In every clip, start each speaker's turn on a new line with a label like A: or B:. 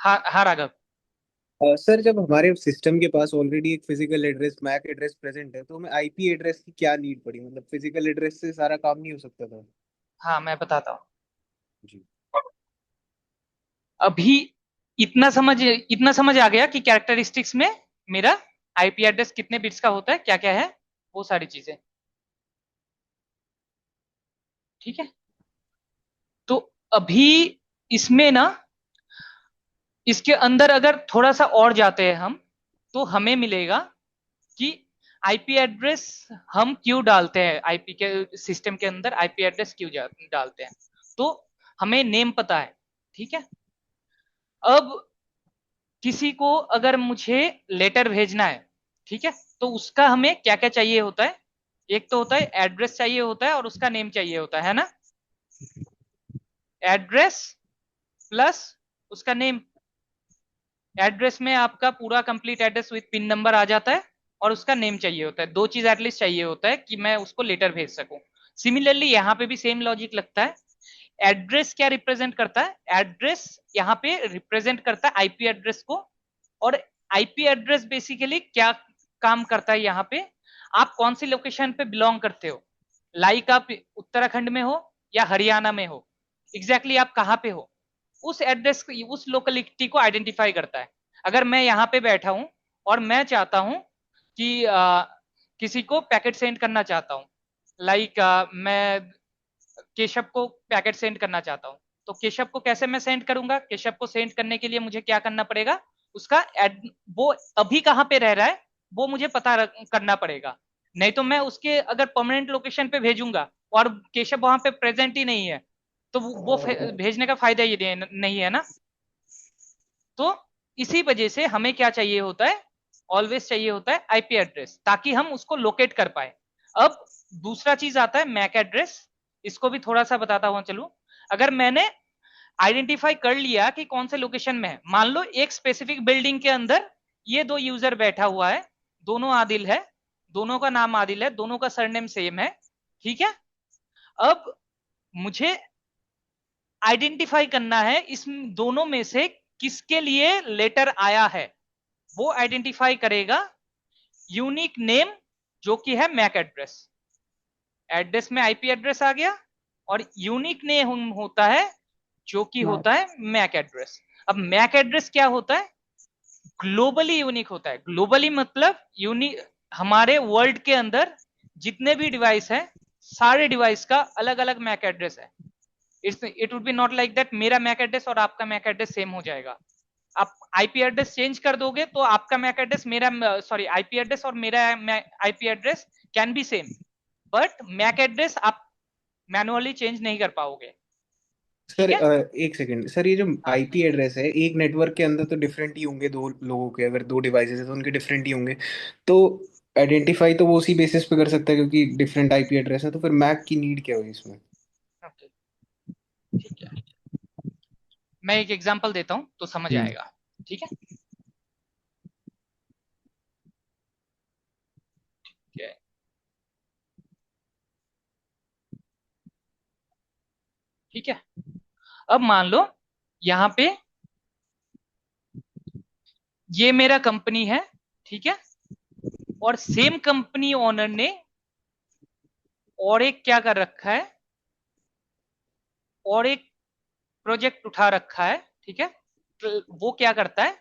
A: हाँ हाँ राघव।
B: सर, जब हमारे सिस्टम के पास ऑलरेडी एक physical address, MAC address present है, तो हमें आईपी एड्रेस की क्या नीड पड़ी? मतलब फिजिकल एड्रेस से सारा काम नहीं हो सकता था?
A: हाँ मैं बताता हूँ।
B: जी।
A: अभी इतना समझ आ गया कि कैरेक्टरिस्टिक्स में मेरा आईपी एड्रेस कितने बिट्स का होता है, क्या क्या है, वो सारी चीजें। ठीक है। तो अभी इसमें ना, इसके अंदर अगर थोड़ा सा और जाते हैं हम, तो हमें मिलेगा कि आईपी एड्रेस हम क्यों डालते हैं, आईपी के सिस्टम के अंदर आईपी एड्रेस क्यों डालते हैं। तो हमें नेम पता है। ठीक है। अब किसी को अगर मुझे लेटर भेजना है, ठीक है, तो उसका हमें क्या क्या चाहिए होता है। एक तो होता है एड्रेस चाहिए होता है और उसका नेम चाहिए होता है ना। एड्रेस प्लस उसका नेम। एड्रेस में आपका पूरा complete address with pin number आ जाता है, और उसका नेम चाहिए होता है। दो चीज एटलीस्ट चाहिए होता है कि मैं उसको लेटर भेज सकूं। सिमिलरली यहाँ पे भी सेम लॉजिक लगता है। एड्रेस क्या रिप्रेजेंट करता है, एड्रेस यहाँ पे रिप्रेजेंट करता है आईपी एड्रेस को। और आईपी एड्रेस बेसिकली क्या काम करता है यहाँ पे, आप कौन सी लोकेशन पे बिलोंग करते हो। लाइक आप उत्तराखंड में हो या हरियाणा में हो, एग्जैक्टली आप कहाँ पे हो, उस एड्रेस उस लोकेलिटी को आइडेंटिफाई करता है। अगर मैं यहाँ पे बैठा हूं और मैं चाहता हूं कि किसी को पैकेट सेंड करना चाहता हूँ, लाइक मैं केशव को पैकेट सेंड करना चाहता हूँ, तो केशव को कैसे मैं सेंड करूंगा, केशव को सेंड करने के लिए मुझे क्या करना पड़ेगा, उसका वो अभी कहाँ पे रह रहा है वो मुझे पता करना पड़ेगा। नहीं तो मैं उसके अगर परमानेंट लोकेशन पे भेजूंगा और केशव वहां पे प्रेजेंट ही नहीं है, तो वो भेजने का फायदा ही नहीं है ना। तो इसी वजह से हमें क्या चाहिए होता है, ऑलवेज चाहिए होता है आईपी एड्रेस, ताकि हम उसको लोकेट कर पाए। अब दूसरा चीज आता है मैक एड्रेस। इसको भी थोड़ा सा बताता हुआ चलूं। अगर मैंने आइडेंटिफाई कर लिया कि कौन से लोकेशन में है, मान लो एक स्पेसिफिक बिल्डिंग के अंदर ये दो यूजर बैठा हुआ है, दोनों आदिल है, दोनों का नाम आदिल है, दोनों का सरनेम सेम है। ठीक है। अब मुझे आइडेंटिफाई करना है इस दोनों में से किसके लिए लेटर आया है। वो आइडेंटिफाई करेगा यूनिक नेम, जो कि है मैक एड्रेस। एड्रेस में आईपी एड्रेस आ गया, और यूनिक नेम होता है जो कि होता है मैक एड्रेस। अब मैक एड्रेस क्या होता है, ग्लोबली यूनिक होता है। ग्लोबली मतलब यूनिक, हमारे वर्ल्ड के अंदर जितने भी डिवाइस है, सारे डिवाइस का अलग अलग मैक एड्रेस है। It would be not like that मेरा मैक एड्रेस और आपका मैक एड्रेस सेम हो जाएगा। आप आईपी एड्रेस चेंज कर दोगे तो आपका मैक एड्रेस मेरा, सॉरी, आईपी एड्रेस और मेरा IP address can be same, but MAC address आप मैनुअली चेंज नहीं कर पाओगे।
B: सर,
A: ठीक है।
B: एक सेकंड सर, ये जो
A: हाँ
B: आईपी एड्रेस है, एक नेटवर्क के अंदर तो डिफरेंट ही होंगे, दो लोगों के अगर दो डिवाइसेस है तो उनके डिफरेंट ही होंगे। तो आइडेंटिफाई तो वो उसी बेसिस पे कर सकता है, क्योंकि डिफरेंट आईपी एड्रेस है, तो फिर मैक की नीड क्या हुई इसमें?
A: ओके, ठीक है। मैं एक एग्जांपल देता हूं तो समझ
B: हम्म।
A: आएगा। ठीक है। Okay. ठीक है। अब मान लो यहाँ पे ये मेरा कंपनी है। ठीक है। और सेम कंपनी ओनर ने और एक क्या कर रखा है, और एक प्रोजेक्ट उठा रखा है। ठीक है। वो क्या करता है,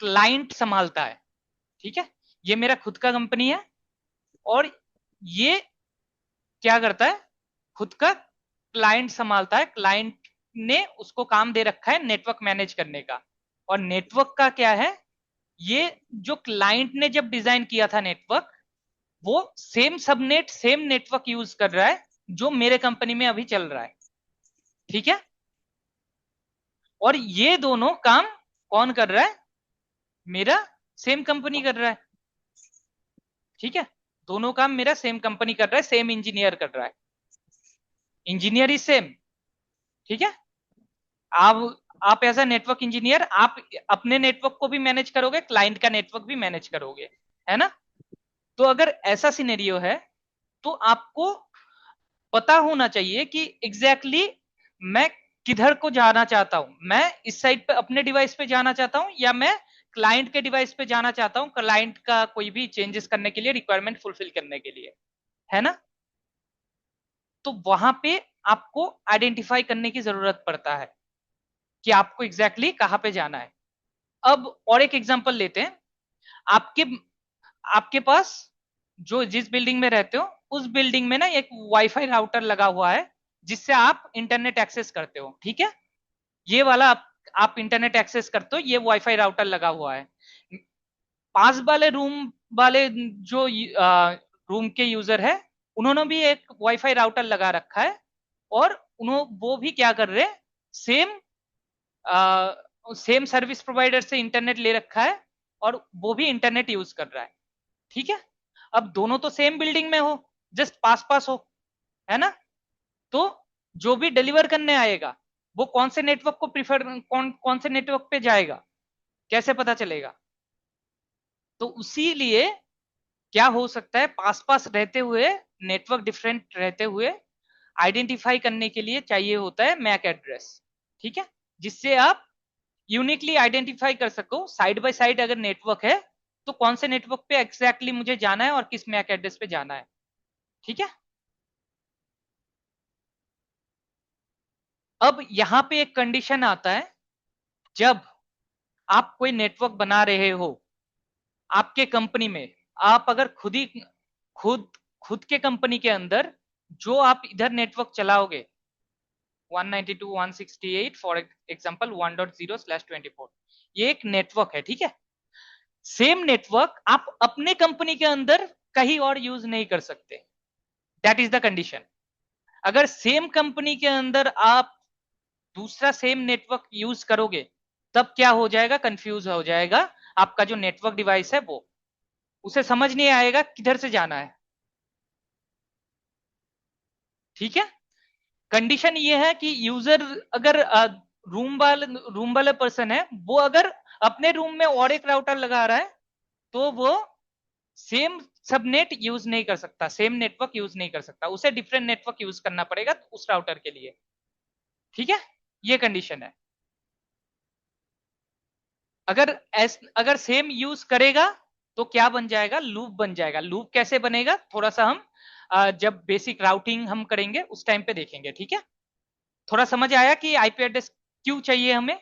A: क्लाइंट संभालता है। ठीक है। ये मेरा खुद का कंपनी है, और ये क्या करता है, खुद का क्लाइंट संभालता है। क्लाइंट ने उसको काम दे रखा है नेटवर्क मैनेज करने का। और नेटवर्क का क्या है, ये जो क्लाइंट ने जब डिजाइन किया था नेटवर्क, वो same subnet same network use कर रहा है जो मेरे कंपनी में अभी चल रहा है। ठीक है। और ये दोनों काम कौन कर रहा है, मेरा सेम कंपनी कर रहा है। ठीक है। दोनों काम मेरा सेम कंपनी कर रहा है, सेम इंजीनियर कर रहा है। इंजीनियर ही सेम। ठीक है। आप एज अ नेटवर्क इंजीनियर आप अपने नेटवर्क को भी मैनेज करोगे, क्लाइंट का नेटवर्क भी मैनेज करोगे, है ना। तो अगर ऐसा सिनेरियो है, तो आपको पता होना चाहिए कि एग्जैक्टली exactly मैं किधर को जाना चाहता हूं, मैं इस साइड पे अपने डिवाइस पे जाना चाहता हूं या मैं क्लाइंट के डिवाइस पे जाना चाहता हूं, क्लाइंट का कोई भी चेंजेस करने के लिए, रिक्वायरमेंट फुलफिल करने के लिए, है ना। तो वहां पे आपको आइडेंटिफाई करने की जरूरत पड़ता है कि आपको एग्जैक्टली exactly कहां पे जाना है। अब और एक एग्जांपल लेते हैं। आपके आपके पास जो जिस बिल्डिंग में रहते हो उस बिल्डिंग में ना एक वाईफाई राउटर लगा हुआ है जिससे आप इंटरनेट एक्सेस करते हो, ठीक है। ये वाला आप इंटरनेट एक्सेस करते हो, ये वाईफाई राउटर लगा हुआ है। पास वाले रूम वाले जो रूम के यूजर है, उन्होंने भी एक वाईफाई राउटर लगा रखा है, और उन्होंने वो भी क्या कर रहे हैं, सेम सेम सर्विस प्रोवाइडर से इंटरनेट ले रखा है, और वो भी इंटरनेट यूज कर रहा है, ठीक है। अब दोनों तो सेम बिल्डिंग में हो, जस्ट पास पास हो, है ना। तो जो भी डिलीवर करने आएगा वो कौन से नेटवर्क को प्रीफर, कौन कौन से नेटवर्क पे जाएगा, कैसे पता चलेगा। तो उसी लिए क्या हो सकता है, पास पास रहते हुए, नेटवर्क डिफरेंट रहते हुए आइडेंटिफाई करने के लिए चाहिए होता है मैक एड्रेस, ठीक है। जिससे आप यूनिकली आइडेंटिफाई कर सको साइड बाय साइड अगर नेटवर्क है तो कौन से नेटवर्क पे एग्जैक्टली मुझे जाना है और किस मैक एड्रेस पे जाना है, ठीक है। अब यहां पे एक कंडीशन आता है, जब आप कोई नेटवर्क बना रहे हो आपके कंपनी में, आप अगर खुद खुद के कंपनी के अंदर जो आप इधर नेटवर्क चलाओगे 192.168 फॉर एग्जांपल 1.0/24, ये एक नेटवर्क है, ठीक है। सेम नेटवर्क आप अपने कंपनी के अंदर कहीं और यूज नहीं कर सकते, दैट इज द कंडीशन। अगर सेम कंपनी के अंदर आप दूसरा सेम नेटवर्क यूज करोगे तब क्या हो जाएगा, कंफ्यूज हो जाएगा आपका जो नेटवर्क डिवाइस है, वो उसे समझ नहीं आएगा किधर से जाना है, ठीक है। कंडीशन ये है कि यूजर अगर रूम वाले पर्सन है, वो अगर अपने रूम में और एक राउटर लगा रहा है तो वो सेम सबनेट यूज नहीं कर सकता, सेम नेटवर्क यूज नहीं कर सकता, उसे डिफरेंट नेटवर्क यूज करना पड़ेगा उस राउटर के लिए, ठीक है। ये कंडीशन है। अगर सेम यूज करेगा तो क्या बन जाएगा, लूप बन जाएगा। लूप कैसे बनेगा थोड़ा सा हम जब बेसिक राउटिंग हम करेंगे उस टाइम पे देखेंगे, ठीक है। थोड़ा समझ आया कि आईपी एड्रेस क्यों चाहिए हमें,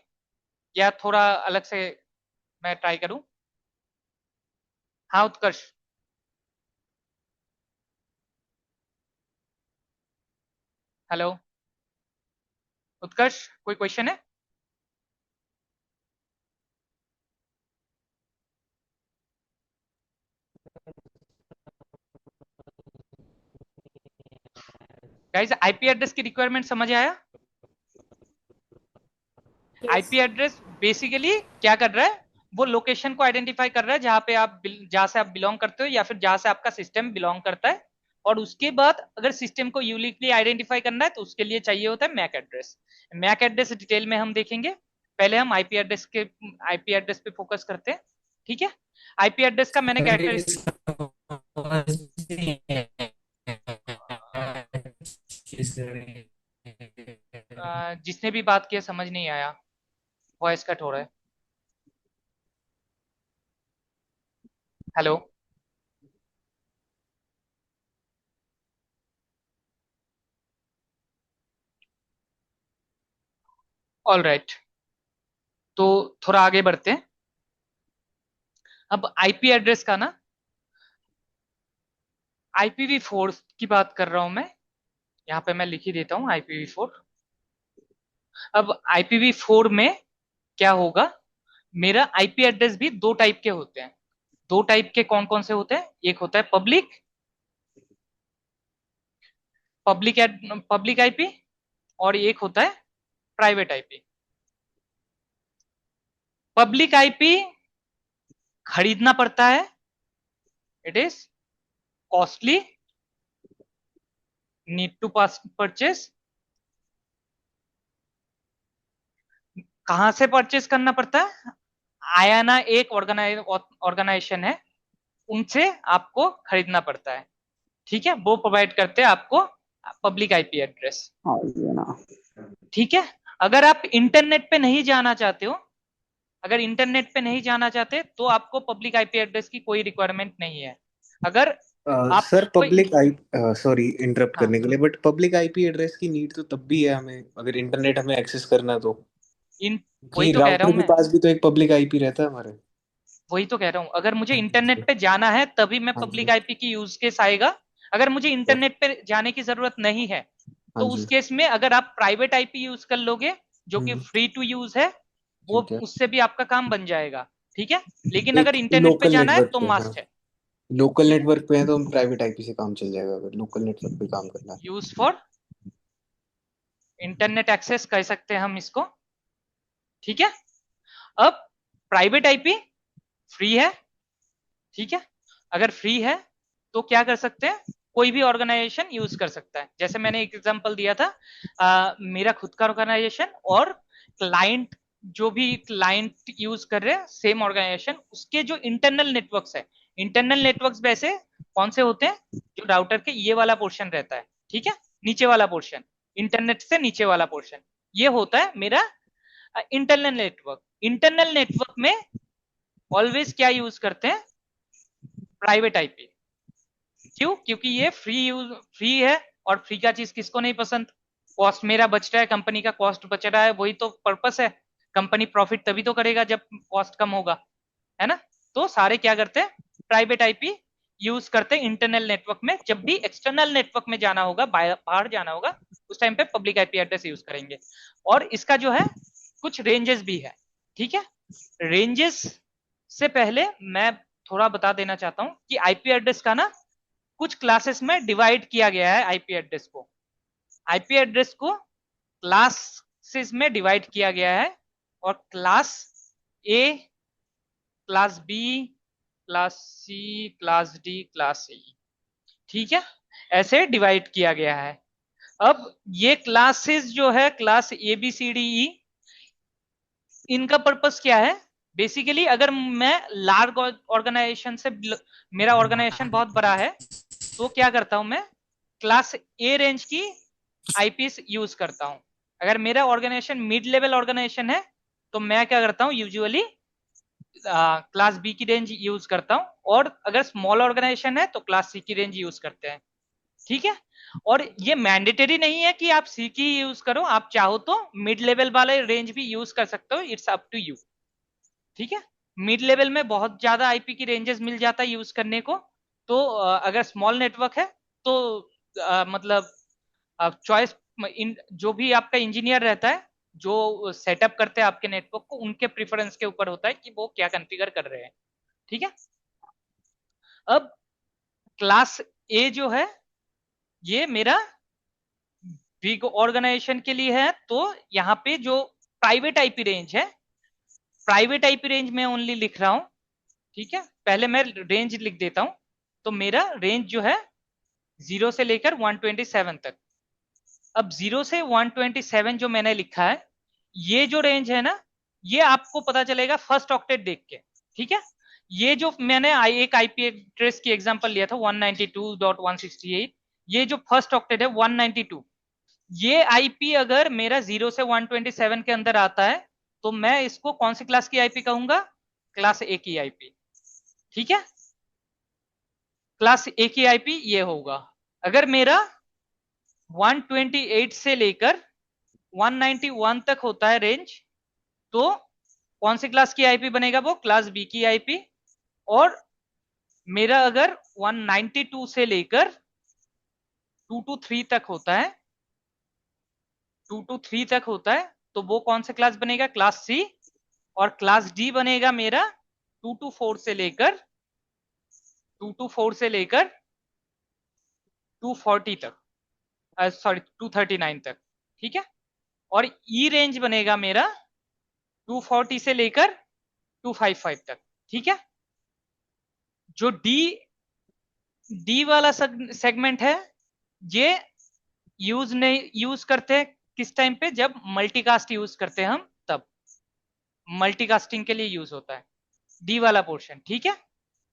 A: या थोड़ा अलग से मैं ट्राई करूं। हाँ उत्कर्ष। हेलो उत्कर्ष, कोई क्वेश्चन है। गाइस आईपी एड्रेस की रिक्वायरमेंट समझ आया।
C: यस।
A: आईपी एड्रेस बेसिकली क्या कर रहा है, वो लोकेशन को आइडेंटिफाई कर रहा है जहां पे आप जहां से आप बिलोंग करते हो या फिर जहां से आपका सिस्टम बिलोंग करता है। और उसके बाद अगर सिस्टम को यूनिकली आइडेंटिफाई करना है तो उसके लिए चाहिए होता है MAC address. MAC address detail में हम देखेंगे, पहले हम आईपी एड्रेस पे फोकस करते हैं, ठीक है। आईपी एड्रेस का मैंने
C: अरे
A: कैरेक्टरिस्टिक,
C: समझ नहीं आया।
A: जिसने भी बात किया समझ नहीं आया, वॉइस कट हो रहा है। हेलो। ऑल राइट, तो थोड़ा आगे बढ़ते हैं। अब आईपी एड्रेस का ना, IPv4 की बात कर रहा हूं मैं, यहाँ पे मैं लिख ही देता हूँ IPv4। अब IPv4 में क्या होगा, मेरा आईपी एड्रेस भी दो टाइप के होते हैं। दो टाइप के कौन कौन से होते हैं, एक होता है पब्लिक पब्लिक आईपी, और एक होता है प्राइवेट आईपी। पब्लिक आईपी खरीदना पड़ता है, it is costly, need to purchase. कहां से परचेस करना पड़ता है, आयाना एक ऑर्गेनाइजेशन है, उनसे आपको खरीदना पड़ता है, ठीक है। वो प्रोवाइड करते हैं आपको पब्लिक आईपी एड्रेस,
B: हाँ ये ना।
A: ठीक है। अगर आप इंटरनेट पे नहीं जाना चाहते हो, अगर इंटरनेट पे नहीं जाना चाहते तो आपको पब्लिक आईपी एड्रेस की कोई रिक्वायरमेंट नहीं है। अगर
B: सर
A: आपको
B: पब्लिक आई सॉरी इंटरप्ट
A: हाँ,
B: करने के लिए, बट पब्लिक आईपी एड्रेस की नीड तो तब भी है हमें अगर इंटरनेट हमें एक्सेस करना तो,
A: इन वही
B: कि
A: तो कह रहा
B: राउटर
A: हूं
B: के
A: मैं,
B: पास भी तो एक पब्लिक आईपी रहता है हमारे।
A: वही तो कह रहा हूं, अगर मुझे
B: हाँ
A: इंटरनेट
B: जी।
A: पे जाना है तभी मैं
B: हाँ
A: पब्लिक
B: जी।
A: आईपी की यूज केस आएगा। अगर मुझे
B: सर।
A: इंटरनेट पे जाने की जरूरत नहीं है
B: हाँ
A: तो
B: जी।
A: उस केस में अगर आप प्राइवेट आईपी यूज कर लोगे जो कि
B: हम्म।
A: फ्री टू यूज है, वो
B: ठीक है।
A: उससे भी आपका काम बन जाएगा। ठीक है, लेकिन अगर
B: एक
A: इंटरनेट पे
B: लोकल
A: जाना है
B: नेटवर्क
A: तो
B: पे, हाँ,
A: मस्ट है।
B: लोकल
A: ठीक है,
B: नेटवर्क पे है तो हम प्राइवेट आईपी से काम चल जाएगा अगर लोकल नेटवर्क पे काम करना है।
A: यूज फॉर इंटरनेट एक्सेस कह सकते हैं हम इसको। ठीक है, अब प्राइवेट आईपी फ्री है। ठीक है, अगर फ्री है तो क्या कर सकते हैं, कोई भी ऑर्गेनाइजेशन यूज कर सकता है। जैसे मैंने एक एग्जांपल दिया था, मेरा खुद का ऑर्गेनाइजेशन और क्लाइंट, जो भी क्लाइंट यूज कर रहे हैं सेम ऑर्गेनाइजेशन, उसके जो इंटरनल नेटवर्क्स है, इंटरनल नेटवर्क्स वैसे कौन से होते हैं, जो राउटर के ये वाला पोर्शन रहता है, ठीक है, नीचे वाला पोर्शन, इंटरनेट से नीचे वाला पोर्शन, ये होता है मेरा इंटरनल नेटवर्क। इंटरनल नेटवर्क में ऑलवेज क्या यूज करते हैं, प्राइवेट आईपी। क्यों, क्योंकि ये फ्री है, और फ्री का चीज किसको नहीं पसंद। कॉस्ट मेरा बच रहा है, कंपनी का कॉस्ट बच रहा है, वही तो पर्पस है। कंपनी प्रॉफिट तभी तो करेगा जब कॉस्ट कम होगा, है ना। तो सारे क्या करते हैं, प्राइवेट आईपी यूज करते हैं इंटरनल नेटवर्क में। जब भी एक्सटर्नल नेटवर्क में जाना होगा, बाहर जाना होगा, उस टाइम पे पब्लिक आईपी एड्रेस यूज करेंगे। और इसका जो है कुछ रेंजेस भी है। ठीक है, रेंजेस से पहले मैं थोड़ा बता देना चाहता हूं कि आईपी एड्रेस का ना कुछ क्लासेस में डिवाइड किया गया है। आईपी एड्रेस को, आईपी एड्रेस को क्लासेस में डिवाइड किया गया है, और class A, class B, class C, class D, class E, ठीक है, ऐसे डिवाइड किया गया है। अब ये क्लासेस जो है, class A B C D E, इनका पर्पस क्या है, बेसिकली अगर मैं लार्ज ऑर्गेनाइजेशन से, मेरा ऑर्गेनाइजेशन बहुत बड़ा है, तो क्या करता हूं मैं, क्लास ए रेंज की आईपीस यूज करता हूं। अगर मेरा ऑर्गेनाइजेशन मिड लेवल ऑर्गेनाइजेशन है तो मैं क्या करता हूं, यूजुअली क्लास बी की रेंज यूज करता हूं, और अगर स्मॉल ऑर्गेनाइजेशन है तो क्लास सी की रेंज यूज करते हैं। ठीक है, और ये मैंडेटरी नहीं है कि आप सी की यूज करो, आप चाहो तो मिड लेवल वाले रेंज भी यूज कर सकते हो, इट्स अप टू यू। ठीक है, मिड लेवल में बहुत ज्यादा आईपी की रेंजेस मिल जाता है यूज करने को। तो अगर स्मॉल नेटवर्क है तो मतलब चॉइस, जो भी आपका इंजीनियर रहता है, जो सेटअप करते हैं आपके नेटवर्क को, उनके प्रेफरेंस के ऊपर होता है कि वो क्या कॉन्फ़िगर कर रहे हैं। ठीक है, अब क्लास ए जो है, ये मेरा बिग ऑर्गेनाइजेशन के लिए है। तो यहाँ पे जो प्राइवेट आईपी रेंज है, प्राइवेट आईपी रेंज में ओनली लिख रहा हूं। ठीक है, पहले मैं रेंज लिख देता हूं। तो मेरा रेंज जो है 0 से लेकर 127 तक। अब 0 से 127 जो मैंने लिखा है, ये जो रेंज है ना, ये आपको पता चलेगा फर्स्ट ऑक्टेट देख के। ठीक है, ये जो मैंने एक आईपी एड्रेस की एग्जांपल लिया था 192.168, ये जो फर्स्ट ऑक्टेट है 192, ये आईपी अगर मेरा 0 से 127 के अंदर आता है तो मैं इसको कौन सी क्लास की आईपी कहूंगा, क्लास ए की आईपी। ठीक है, क्लास ए की आईपी ये होगा। अगर मेरा 128 से लेकर 191 तक होता है रेंज, तो कौन सी क्लास की आईपी बनेगा, वो क्लास बी की आईपी। और मेरा अगर 192 से लेकर 223 तक होता है, 223 तक होता है, तो वो कौन सा क्लास बनेगा, क्लास सी। और क्लास डी बनेगा मेरा 224 से लेकर 224 से लेकर 240 तक, सॉरी 239 तक। ठीक है, और ई रेंज बनेगा मेरा 240 से लेकर 255 तक। ठीक है, जो डी डी वाला सेगमेंट है, ये यूज करते हैं किस टाइम पे, जब मल्टीकास्ट यूज करते हैं हम, तब मल्टीकास्टिंग के लिए यूज होता है डी वाला पोर्शन। ठीक है,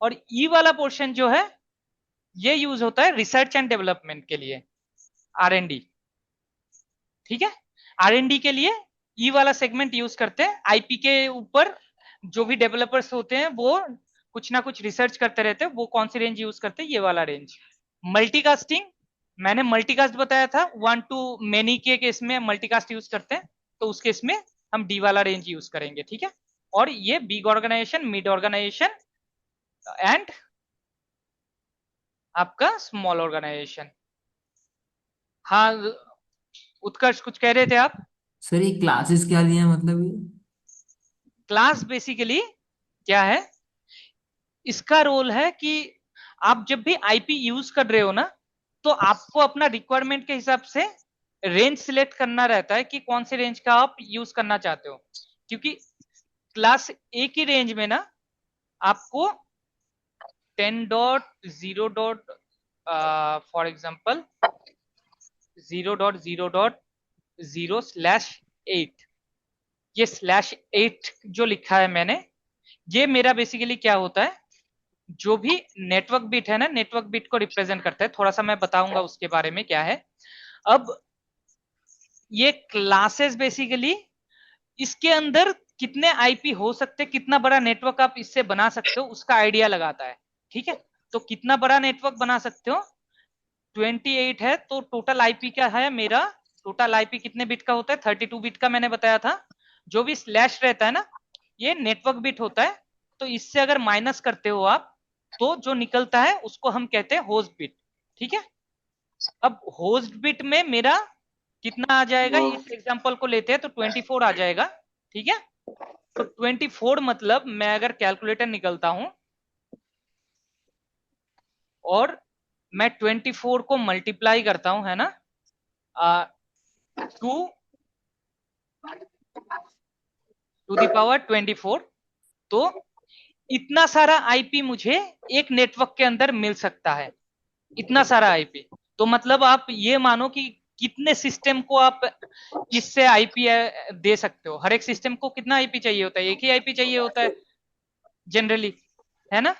A: और ई वाला पोर्शन जो है, ये यूज होता है रिसर्च एंड डेवलपमेंट के लिए, आर एन डी। ठीक है, आर एन डी के लिए ई वाला सेगमेंट यूज करते हैं। आईपी के ऊपर जो भी डेवलपर्स होते हैं वो कुछ ना कुछ रिसर्च करते रहते हैं, वो कौन सी रेंज यूज करते हैं, ये वाला रेंज। मल्टीकास्टिंग, मैंने मल्टीकास्ट बताया था, 1 to many के केस में मल्टीकास्ट यूज करते हैं, तो उस केस में हम डी वाला रेंज यूज करेंगे, ठीक है। और ये big organisation, mid organisation and आपका स्मॉल ऑर्गेनाइजेशन। हाँ उत्कर्ष कुछ कह रहे थे आप?
C: सर ये क्लासेस क्या लिए हैं मतलब ये?
A: क्लास बेसिकली क्या है, इसका रोल है कि आप जब भी आईपी यूज कर रहे हो ना, तो आपको अपना रिक्वायरमेंट के हिसाब से रेंज सिलेक्ट करना रहता है कि कौन से रेंज का आप यूज करना चाहते हो। क्योंकि क्लास ए की रेंज में ना आपको 10.0. फॉर एग्जाम्पल 0.0.0/8, ये /8 जो लिखा है मैंने, ये मेरा बेसिकली क्या होता है, जो भी नेटवर्क बिट है ना, नेटवर्क बिट को रिप्रेजेंट करता है। थोड़ा सा मैं बताऊंगा उसके बारे में क्या है। अब ये क्लासेस बेसिकली इसके अंदर कितने आईपी हो सकते, कितना बड़ा नेटवर्क आप इससे बना सकते हो, उसका आइडिया लगाता है, ठीक है। तो कितना बड़ा नेटवर्क बना सकते हो, 28 है, तो टोटल आईपी क्या है मेरा, टोटल आईपी कितने बिट का होता है, 32 बिट का मैंने बताया था। जो भी स्लैश रहता है ना, ये नेटवर्क बिट होता है, तो इससे अगर माइनस करते हो आप, तो जो निकलता है उसको हम कहते हैं होस्ट बिट, ठीक है। अब होस्ट बिट में मेरा कितना आ जाएगा, इस एग्जांपल को लेते हैं तो 24 आ जाएगा, ठीक है। तो 24 मतलब मैं अगर कैलकुलेटर निकलता हूं और मैं 24 को मल्टीप्लाई करता हूं, है ना, 2 to the power 24, तो इतना सारा आईपी मुझे एक नेटवर्क के अंदर मिल सकता है, इतना सारा आईपी। तो मतलब आप ये मानो कि कितने सिस्टम को आप इससे आईपी दे सकते हो। हर एक सिस्टम को कितना आईपी चाहिए होता है, एक ही आईपी चाहिए होता है जनरली, है ना।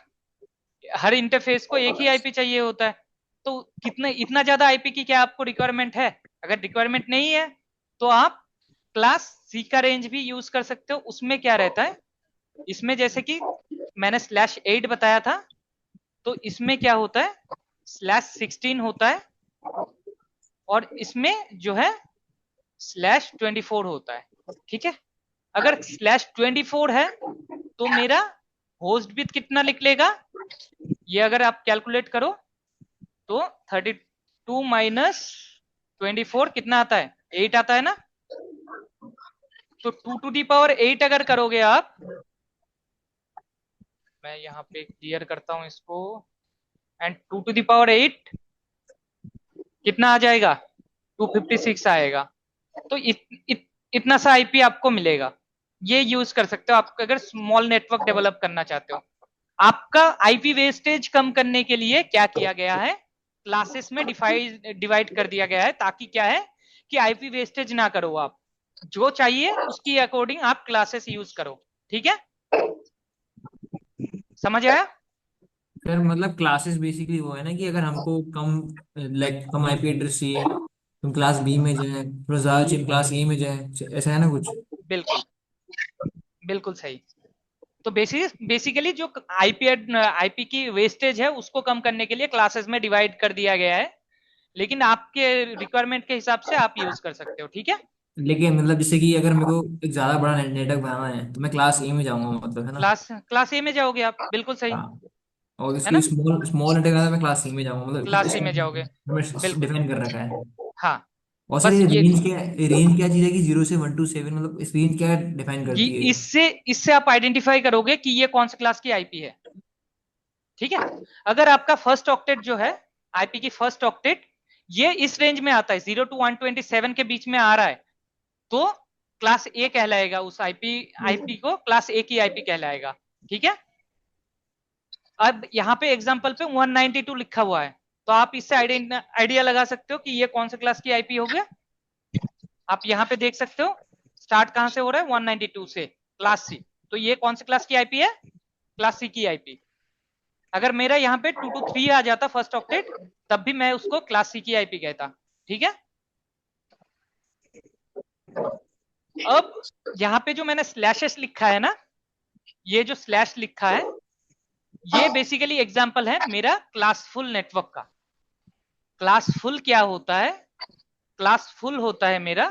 A: हर इंटरफेस को एक ही आईपी चाहिए होता है। तो कितने, इतना ज्यादा आईपी की क्या आपको रिक्वायरमेंट है? अगर रिक्वायरमेंट नहीं है तो आप क्लास सी का रेंज भी यूज कर सकते हो। उसमें क्या रहता है, इसमें जैसे कि मैंने /8 बताया था, तो इसमें क्या होता है, /16 होता है, और इसमें जो है /24 होता है, ठीक है। अगर /24 है तो मेरा होस्ट बिट कितना निकलेगा, ये अगर आप कैलकुलेट करो तो 32 माइनस 24 कितना आता है, 8 आता है ना। तो 2 to the power 8 अगर करोगे आप, मैं यहाँ पे क्लियर करता हूं इसको, एंड 2 to the power 8 कितना आ जाएगा, 256 आएगा। तो इतना सा आईपी आपको मिलेगा। ये यूज कर सकते हो आप अगर स्मॉल नेटवर्क डेवलप करना चाहते हो। आपका आईपी वेस्टेज कम करने के लिए क्या किया गया है, क्लासेस में डिवाइड कर दिया गया है, ताकि क्या है कि आईपी वेस्टेज ना करो आप, जो चाहिए उसकी अकॉर्डिंग आप क्लासेस यूज करो, ठीक है। समझ आया?
C: सर मतलब क्लासेस बेसिकली वो है ना कि अगर हमको कम आईपी एड्रेस चाहिए तो हम क्लास बी में जाए, थोड़ा ज्यादा चाहिए क्लास ए में जाए, ऐसा है ना कुछ?
A: बिल्कुल, बिल्कुल सही। तो बेसिकली जो आईपी की वेस्टेज है उसको कम करने के लिए क्लासेस में डिवाइड कर दिया गया है, लेकिन आपके रिक्वायरमेंट के हिसाब से आप यूज कर सकते हो, ठीक है।
C: लेकिन मतलब जैसे कि अगर मेरे को एक ज्यादा बड़ा नेटवर्क बनाना है तो मैं क्लास ए में जाऊंगा मतलब, है ना?
A: क्लास ए में जाओगे आप, बिल्कुल सही,
C: हाँ। और
A: है
C: इसको
A: ना।
C: स्मॉल स्मॉल नेटवर्क बनाना है, मैं क्लास सी में जाऊंगा मतलब
A: क्लास सी में जाओगे,
C: इसमें
A: बिल्कुल।
C: डिफाइन कर रखा है।
A: हाँ,
C: और सर
A: बस
C: ये
A: ये
C: रेंज क्या चीज है कि 0 से 1 to 7, मतलब इस रेंज क्या डिफाइन
A: ये
C: करती है?
A: इससे इससे आप आइडेंटिफाई करोगे कि ये कौन सी क्लास की आईपी है, ठीक है। अगर आपका फर्स्ट ऑक्टेट जो है, आईपी की फर्स्ट ऑक्टेट, ये इस रेंज में आता है, 0 to 127 के बीच में आ रहा है, तो क्लास ए कहलाएगा। उस आईपी को क्लास ए की आईपी कहलाएगा, ठीक है। अब यहाँ पे एग्जांपल पे 192 लिखा हुआ है, तो आप इससे आइडिया लगा सकते हो कि ये कौन से क्लास की आईपी हो गया। आप यहाँ पे देख सकते हो स्टार्ट कहां से हो रहा है, 192 से, क्लास सी। तो ये कौन से क्लास की आईपी है, क्लास सी की आईपी। अगर मेरा यहाँ पे 2 to 3 आ जाता फर्स्ट ऑक्टेट, तब भी मैं उसको क्लास सी की आईपी कहता, ठीक है। अब यहाँ पे जो मैंने स्लैशेस लिखा है ना, ये जो स्लैश लिखा है, ये बेसिकली एग्जांपल है मेरा क्लासफुल नेटवर्क का। क्लासफुल क्या होता है? क्लासफुल होता है मेरा,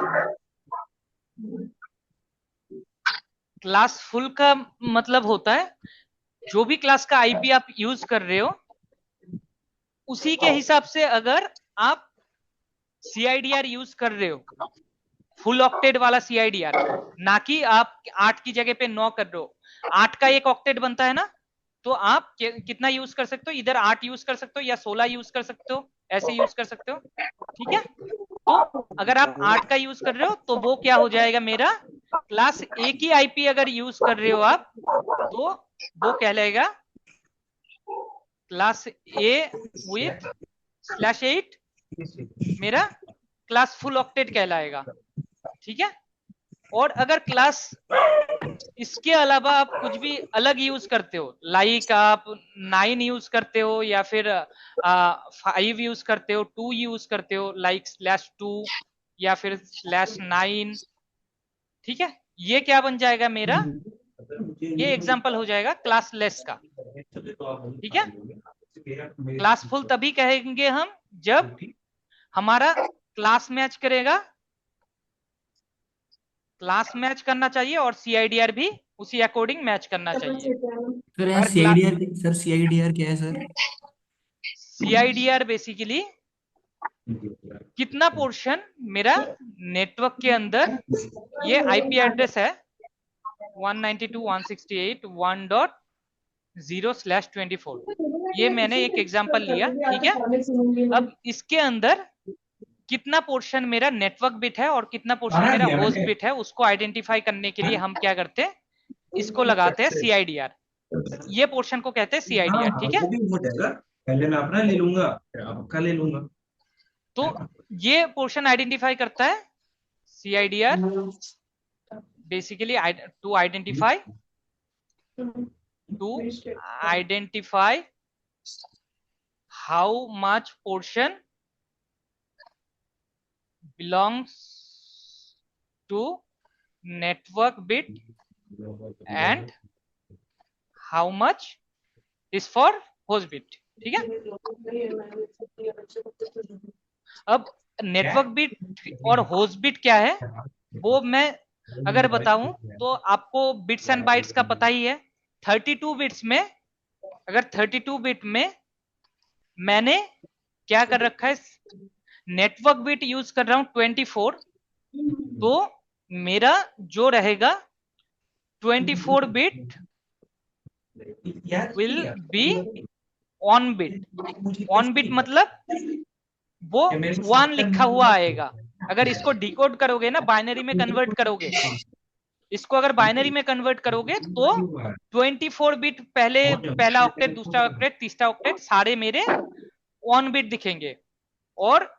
A: क्लासफुल का मतलब होता है जो भी क्लास का आईपी आप यूज कर रहे हो, उसी के हिसाब से अगर आप सीआईडीआर यूज कर रहे हो, फुल ऑक्टेट वाला सीआईडीआर, ना कि आप 8 की जगह पे 9 कर रहे हो। 8 का एक ऑक्टेट बनता है ना, तो आप कितना यूज कर सकते हो? इधर 8 यूज कर सकते हो या 16 यूज कर सकते हो, ऐसे यूज कर सकते हो। ठीक है, तो अगर आप 8 का यूज कर रहे हो तो वो क्या हो जाएगा मेरा, क्लास ए की आईपी अगर यूज कर रहे हो आप, तो वो कहलाएगा क्लास ए विथ /8 मेरा क्लास फुल ऑक्टेट कहलाएगा। ठीक है, और अगर क्लास इसके अलावा आप कुछ भी अलग यूज करते हो, लाइक आप 9 यूज करते हो या फिर 5 यूज करते हो, 2 यूज करते हो, लाइक /2 या फिर /9, ठीक है, ये क्या बन जाएगा मेरा, ये एग्जांपल हो जाएगा क्लास लेस का। ठीक है, क्लास फुल तभी कहेंगे हम जब हमारा क्लास मैच करेगा, क्लास मैच करना चाहिए और सीआईडीआर भी उसी अकॉर्डिंग मैच करना चाहिए।
C: सर यहाँ
A: अगर क्लास
C: सीआईडीआर, सर सीआईडीआर क्या है सर?
A: सीआईडीआर बेसिकली कितना पोर्शन मेरा नेटवर्क के अंदर, ये आईपी एड्रेस है 192.168.1.0/24, ये मैंने एक एग्जांपल लिया। ठीक है, अब इसके अंदर कितना पोर्शन मेरा नेटवर्क बिट है और कितना पोर्शन मेरा होस्ट बिट है, उसको आइडेंटिफाई करने के लिए हम क्या करते हैं, इसको लगाते हैं सीआईडीआर। ये पोर्शन को कहते हैं सीआईडीआर। ठीक है,
D: वो भी हो जाएगा, पहले मैं अपना ले लूंगा फिर आपका ले लूंगा।
A: तो ये पोर्शन आइडेंटिफाई करता है CIDR basically to identify how much portion belongs to network bit and how much is for host bit। ठीक है, अब नेटवर्क बिट और होस्ट बिट क्या है, वो मैं अगर बताऊं तो आपको बिट्स एंड बाइट्स का पता ही है। 32 बिट्स में, अगर 32 बिट में मैंने क्या कर रखा है, नेटवर्क बिट यूज कर रहा हूं 24, तो मेरा जो रहेगा 24 bit will be on bit. On bit मतलब वो 1 लिखा हुआ आएगा। अगर इसको डिकोड करोगे ना, बाइनरी में कन्वर्ट करोगे, इसको अगर बाइनरी में कन्वर्ट करोगे तो 24 बिट पहला ऑक्टेट, दूसरा ऑक्टेट, तीसरा ऑक्टेट सारे मेरे ऑन बिट दिखेंगे, और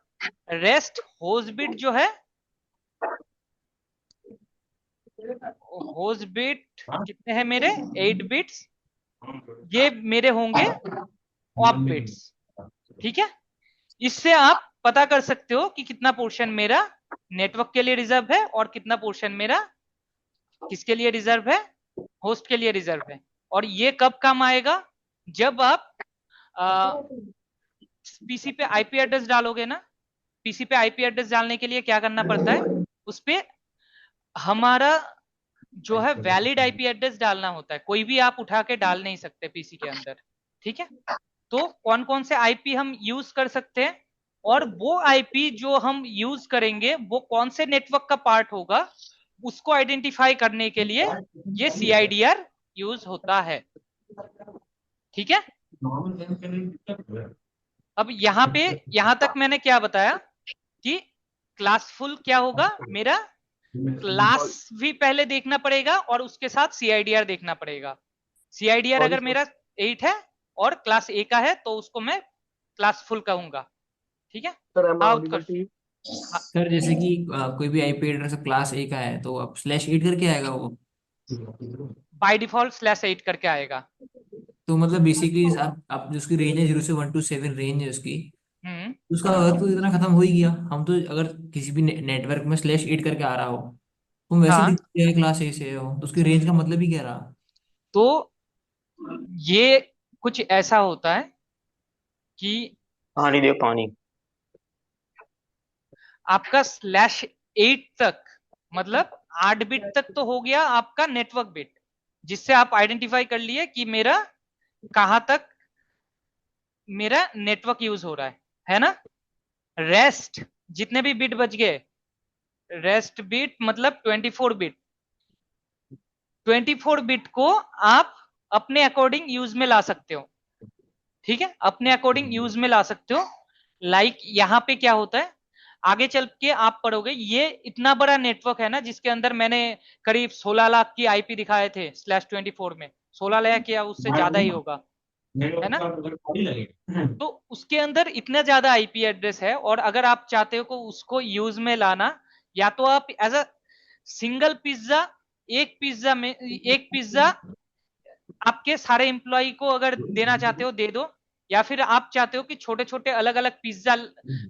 A: रेस्ट होस्ट बिट जो है, होस्ट बिट कितने हैं मेरे, 8 बिट्स, ये मेरे होंगे ऑफ बिट्स। ठीक है, इससे आप पता कर सकते हो कि कितना पोर्शन मेरा नेटवर्क के लिए रिजर्व है और कितना पोर्शन मेरा किसके लिए रिजर्व है, होस्ट के लिए रिजर्व है। और ये कब काम आएगा, जब आप पीसी पे आईपी एड्रेस डालोगे ना। पीसी पे आईपी एड्रेस डालने के लिए क्या करना पड़ता है, उस पे हमारा जो है वैलिड आईपी एड्रेस डालना होता है, कोई भी आप उठा के डाल नहीं सकते पीसी के अंदर। ठीक है, तो कौन कौन से आईपी हम यूज कर सकते हैं, और वो आईपी जो हम यूज करेंगे वो कौन से नेटवर्क का पार्ट होगा, उसको आइडेंटिफाई करने के लिए ये सीआईडीआर यूज होता है। ठीक है, अब यहां तक मैंने क्या बताया कि क्लासफुल क्या होगा मेरा, क्लास भी पहले देखना पड़ेगा और उसके साथ सीआईडीआर देखना पड़ेगा। सीआईडीआर अगर मेरा 8 है और क्लास ए का है तो उसको मैं क्लास फुल कहूंगा। ठीक है,
C: सर जैसे कि कोई भी आईपी एड्रेस क्लास ए का है तो अब /8 करके आएगा वो,
A: बाय डिफॉल्ट /8 करके आएगा।
C: तो मतलब बेसिकली आप जो उसकी रेंज है 0 से 1 to 7 रेंज है उसकी, उसका अर्थ तो इतना खत्म हो ही गया। हम तो अगर किसी भी नेटवर्क में /8 करके आ रहा हो तुम वैसे
A: हाँ,
C: दिख रहे हो क्लास ए से हो, तो उसकी रेंज का मतलब ही क्या रहा?
A: तो ये कुछ ऐसा होता है कि
E: पानी दे पानी।
A: आपका /8 तक, मतलब 8 बिट तक तो हो गया आपका नेटवर्क बिट, जिससे आप आइडेंटिफाई कर लिए कि मेरा कहां तक मेरा नेटवर्क यूज हो रहा है ना। रेस्ट जितने भी बिट बच गए, रेस्ट बिट मतलब 24 बिट, 24 बिट को आप अपने अकॉर्डिंग यूज में ला सकते हो। ठीक है, अपने अकॉर्डिंग यूज में ला सकते हो। लाइक यहाँ पे क्या होता है, आगे चल के आप पढ़ोगे, ये इतना बड़ा नेटवर्क है ना, जिसके अंदर मैंने करीब 16 लाख की आईपी दिखाए थे /24 में, 16 लाख या उससे ज्यादा ही होगा, है ना। तो उसके अंदर इतना ज्यादा आईपी एड्रेस है, और अगर आप चाहते हो को उसको यूज में लाना, या तो आप एज अ सिंगल पिज्जा, एक पिज्जा आपके सारे एम्प्लॉय को अगर देना चाहते हो दे दो, या फिर आप चाहते हो कि छोटे छोटे अलग अलग पिज्जा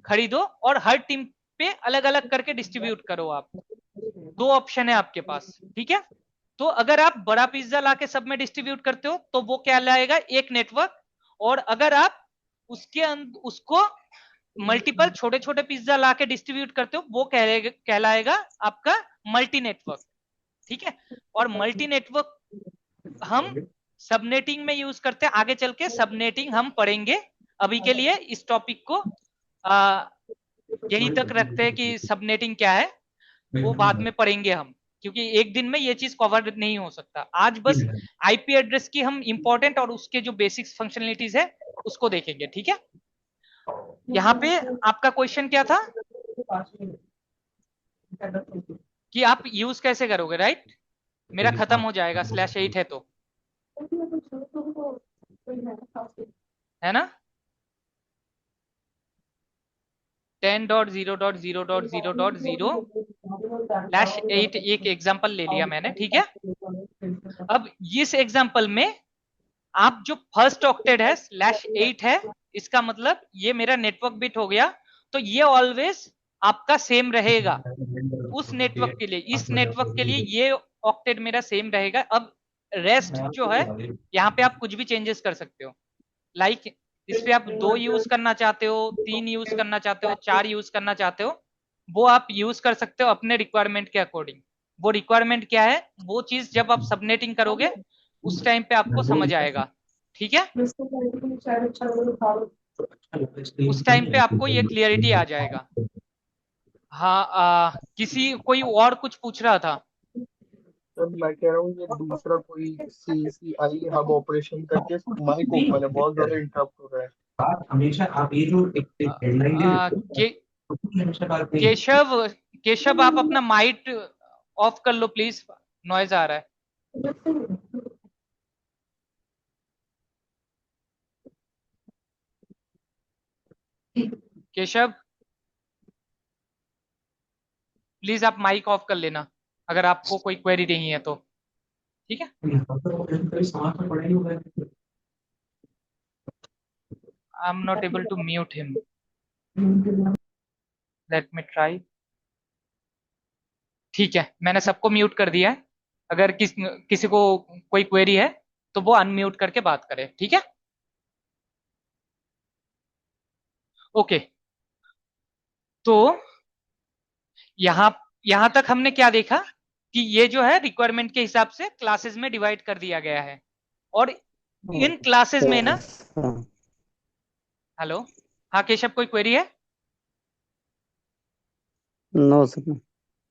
A: खरीदो और हर टीम पे अलग अलग करके डिस्ट्रीब्यूट करो आप। दो ऑप्शन है आपके पास, ठीक है। तो अगर आप बड़ा पिज्जा लाके सब में डिस्ट्रीब्यूट करते हो तो वो क्या लाएगा, एक नेटवर्क। और अगर आप उसको मल्टीपल छोटे छोटे पिज्जा लाके डिस्ट्रीब्यूट करते हो, वो कहलाएगा आपका मल्टी नेटवर्क। ठीक है, और मल्टी नेटवर्क हम सबनेटिंग में यूज करते हैं, आगे चल के सबनेटिंग हम पढ़ेंगे। अभी के लिए इस टॉपिक को यही तक रखते हैं कि सबनेटिंग क्या है, वो बाद में पढ़ेंगे हम, क्योंकि एक दिन में ये चीज कवर नहीं हो सकता। आज बस आईपी एड्रेस की हम इंपॉर्टेंट और उसके जो बेसिक फंक्शनलिटीज है उसको देखेंगे। ठीक है, यहाँ पे आपका क्वेश्चन क्या था कि आप यूज कैसे करोगे, राइट। मेरा खत्म हो जाएगा /8 है तो, है ना। 10.0.0.0.0/8 एक एग्जांपल ले लिया मैंने, ठीक है। अब इस एग्जांपल में आप जो फर्स्ट ऑक्टेट है /8 है, इसका मतलब ये मेरा नेटवर्क बिट हो गया, तो ये ऑलवेज आपका सेम रहेगा उस नेटवर्क के लिए, इस नेटवर्क के लिए ये ऑक्टेट मेरा सेम रहेगा। अब रेस्ट जो है, यहाँ पे आप कुछ भी चेंजेस कर सकते हो। लाइक इस पे आप 2 यूज करना चाहते हो, 3 यूज करना चाहते हो, 4 यूज करना चाहते हो, वो आप यूज कर सकते हो अपने रिक्वायरमेंट के अकॉर्डिंग। वो रिक्वायरमेंट क्या है, वो चीज जब आप सबनेटिंग करोगे उस टाइम पे आपको समझ आएगा। ठीक है, उस टाइम पे आपको ये क्लियरिटी आ जाएगा। हाँ, किसी कोई और कुछ पूछ रहा था।
F: सर मैं कह रहा हूँ ये दूसरा कोई CCI हब ऑपरेशन करके माइक ओपन है, बहुत ज्यादा इंटरप्ट हो रहा है।
D: बात हमेशा आप ये जो एक हेडलाइन दे
A: आ,
D: देते हो,
A: के,
D: उसकी हमेशा बात नहीं।
A: केशव केशव आप अपना माइक ऑफ कर लो प्लीज, नॉइज आ रहा है। केशव प्लीज आप माइक ऑफ कर लेना अगर आपको कोई क्वेरी नहीं है तो, ठीक है।
D: कभी समाज में पढ़ा ही होगा।
A: I am not able to mute him, let me try. ठीक है, मैंने सबको म्यूट कर दिया है। अगर किसी को कोई क्वेरी है तो वो अनम्यूट करके बात करे, ठीक है। ओके, तो यहां यहां तक हमने क्या देखा कि ये जो है रिक्वायरमेंट के हिसाब से क्लासेस में डिवाइड कर दिया गया है, और इन क्लासेस में ना, हेलो, हाँ केशव कोई क्वेरी है?
E: No sir.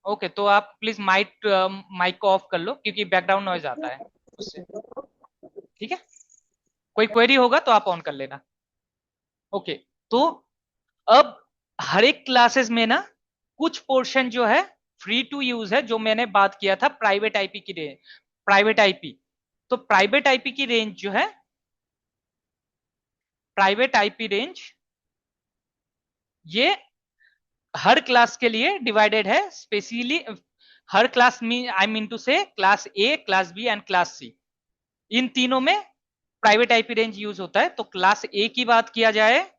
A: ओके, तो आप प्लीज माइक को ऑफ कर लो क्योंकि बैकग्राउंड नॉइज आता है उससे, ठीक है। कोई क्वेरी होगा तो आप ऑन कर लेना। ओके, तो अब हर एक क्लासेस में ना कुछ पोर्शन जो है फ्री टू यूज है, जो मैंने बात किया था प्राइवेट आईपी की रेंज, प्राइवेट आईपी। तो प्राइवेट आईपी की रेंज जो है, प्राइवेट आईपी रेंज ये हर क्लास के लिए डिवाइडेड है स्पेशली। हर क्लास में आई मीन टू से class A, class B and class C, इन तीनों में प्राइवेट आईपी रेंज यूज होता है। तो क्लास ए की बात किया जाए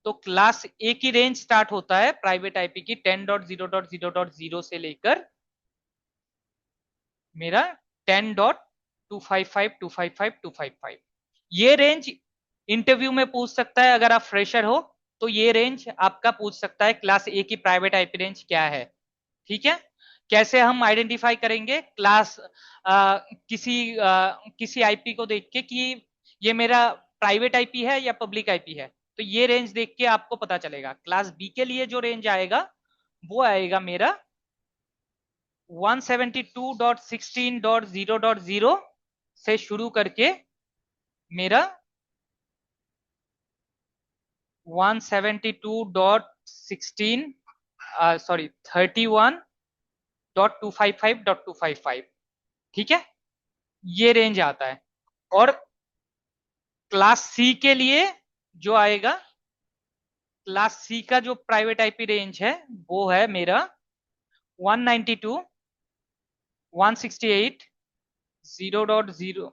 A: तो क्लास ए की रेंज स्टार्ट होता है प्राइवेट आईपी की 10.0.0.0 से लेकर मेरा 10.255.255.255। ये रेंज इंटरव्यू में पूछ सकता है, अगर आप फ्रेशर हो तो ये रेंज आपका पूछ सकता है क्लास ए की प्राइवेट आईपी रेंज क्या है। ठीक है, कैसे हम आइडेंटिफाई करेंगे क्लास किसी आईपी को देख के कि ये मेरा प्राइवेट आईपी है या पब्लिक आईपी है, तो ये रेंज देख के आपको पता चलेगा। क्लास बी के लिए जो रेंज आएगा वो आएगा मेरा 172.16.0.0 से शुरू करके मेरा 31.255.255। ठीक है, ये रेंज आता है। और क्लास सी के लिए जो आएगा, क्लास सी का जो प्राइवेट आईपी रेंज है वो है मेरा 192 168 0.0।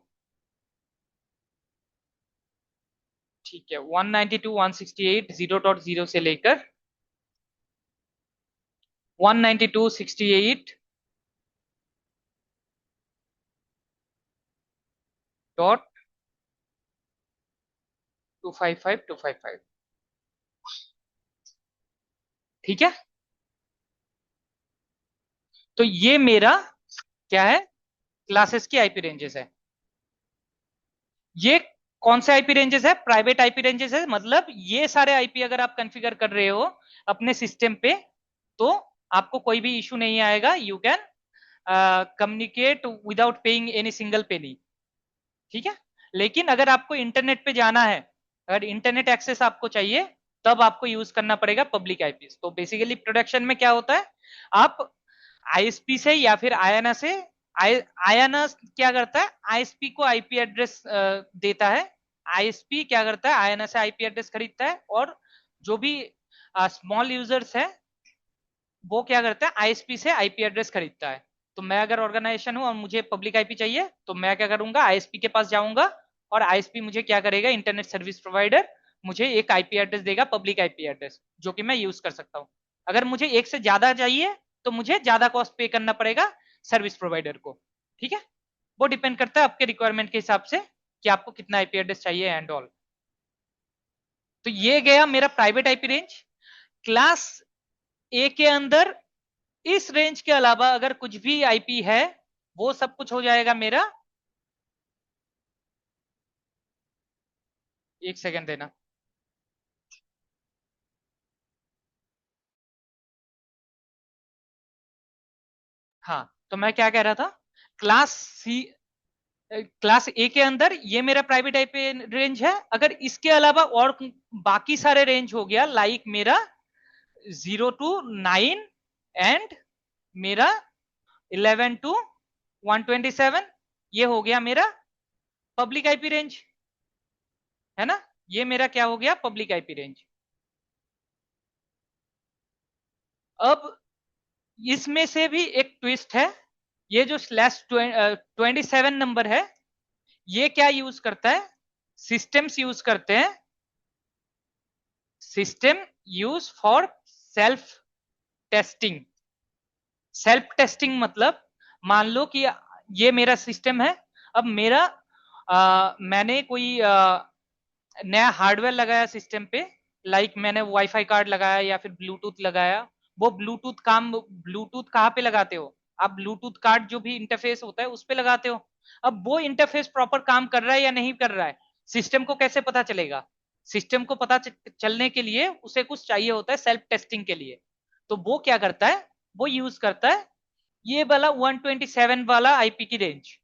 A: ठीक है, 192 168 0.0 से लेकर 192 68 डॉट 255 ठीक है, तो ये मेरा क्या है, क्लासेस की आईपी रेंजेस है। ये कौन से आईपी रेंजेस है, प्राइवेट आईपी रेंजेस है। मतलब ये सारे आईपी अगर आप कॉन्फ़िगर कर रहे हो अपने सिस्टम पे तो आपको कोई भी इशू नहीं आएगा। You can communicate without paying any single penny. ठीक है, लेकिन अगर आपको इंटरनेट पे जाना है, अगर इंटरनेट एक्सेस आपको चाहिए, तब आपको यूज करना पड़ेगा पब्लिक आईपी। तो बेसिकली प्रोडक्शन में क्या होता है, आप आईएसपी से या फिर आयाना से, आयाना क्या करता है, आईएसपी को आईपी एड्रेस देता है। आईएसपी क्या करता है, आयाना से आईपी एड्रेस खरीदता है, और जो भी स्मॉल यूजर्स है वो क्या करता है, आईएसपी से आईपी एड्रेस खरीदता है। तो मैं अगर ऑर्गेनाइजेशन हूं और मुझे पब्लिक आईपी चाहिए तो मैं क्या करूंगा, आईएसपी के पास जाऊंगा, और आईएसपी मुझे क्या करेगा, इंटरनेट सर्विस प्रोवाइडर मुझे एक आईपी एड्रेस देगा, पब्लिक आईपी एड्रेस, जो कि मैं यूज कर सकता हूं। अगर मुझे एक से ज्यादा चाहिए तो मुझे ज्यादा कॉस्ट पे करना पड़ेगा सर्विस प्रोवाइडर को। ठीक है, वो डिपेंड करता है आपके रिक्वायरमेंट के हिसाब से कि आपको कितना आईपी एड्रेस चाहिए एंड ऑल। तो ये गया मेरा प्राइवेट आईपी रेंज। क्लास ए के अंदर इस रेंज के अलावा अगर कुछ भी आईपी है वो सब कुछ हो जाएगा मेरा, एक सेकंड देना। हाँ, तो मैं क्या कह रहा था, क्लास सी, क्लास ए के अंदर ये मेरा प्राइवेट आईपी रेंज है। अगर इसके अलावा और बाकी सारे रेंज हो गया, लाइक मेरा 0 to 9 एंड मेरा 11 to 127, ये हो गया मेरा पब्लिक आईपी रेंज, है ना। ये मेरा क्या हो गया, पब्लिक आईपी रेंज। अब इसमें से भी एक ट्विस्ट है, ये जो /27 नंबर है ये क्या यूज करता है, सिस्टम्स यूज करते हैं, system use for self testing. Self testing मतलब मान लो कि ये मेरा सिस्टम है, अब मेरा मैंने कोई नया हार्डवेयर लगाया सिस्टम पे, लाइक मैंने वाईफाई कार्ड लगाया या फिर ब्लूटूथ लगाया। वो ब्लूटूथ कहाँ पे लगाते हो आप, ब्लूटूथ कार्ड जो भी इंटरफेस होता है उस पे लगाते हो। अब वो इंटरफेस प्रॉपर काम कर रहा है या नहीं कर रहा है, सिस्टम को कैसे पता चलेगा। सिस्टम को पता चलने के लिए उसे कुछ चाहिए होता है सेल्फ टेस्टिंग के लिए। तो वो क्या करता है, वो यूज करता है ये वाला 127 वाला आईपी की रेंज।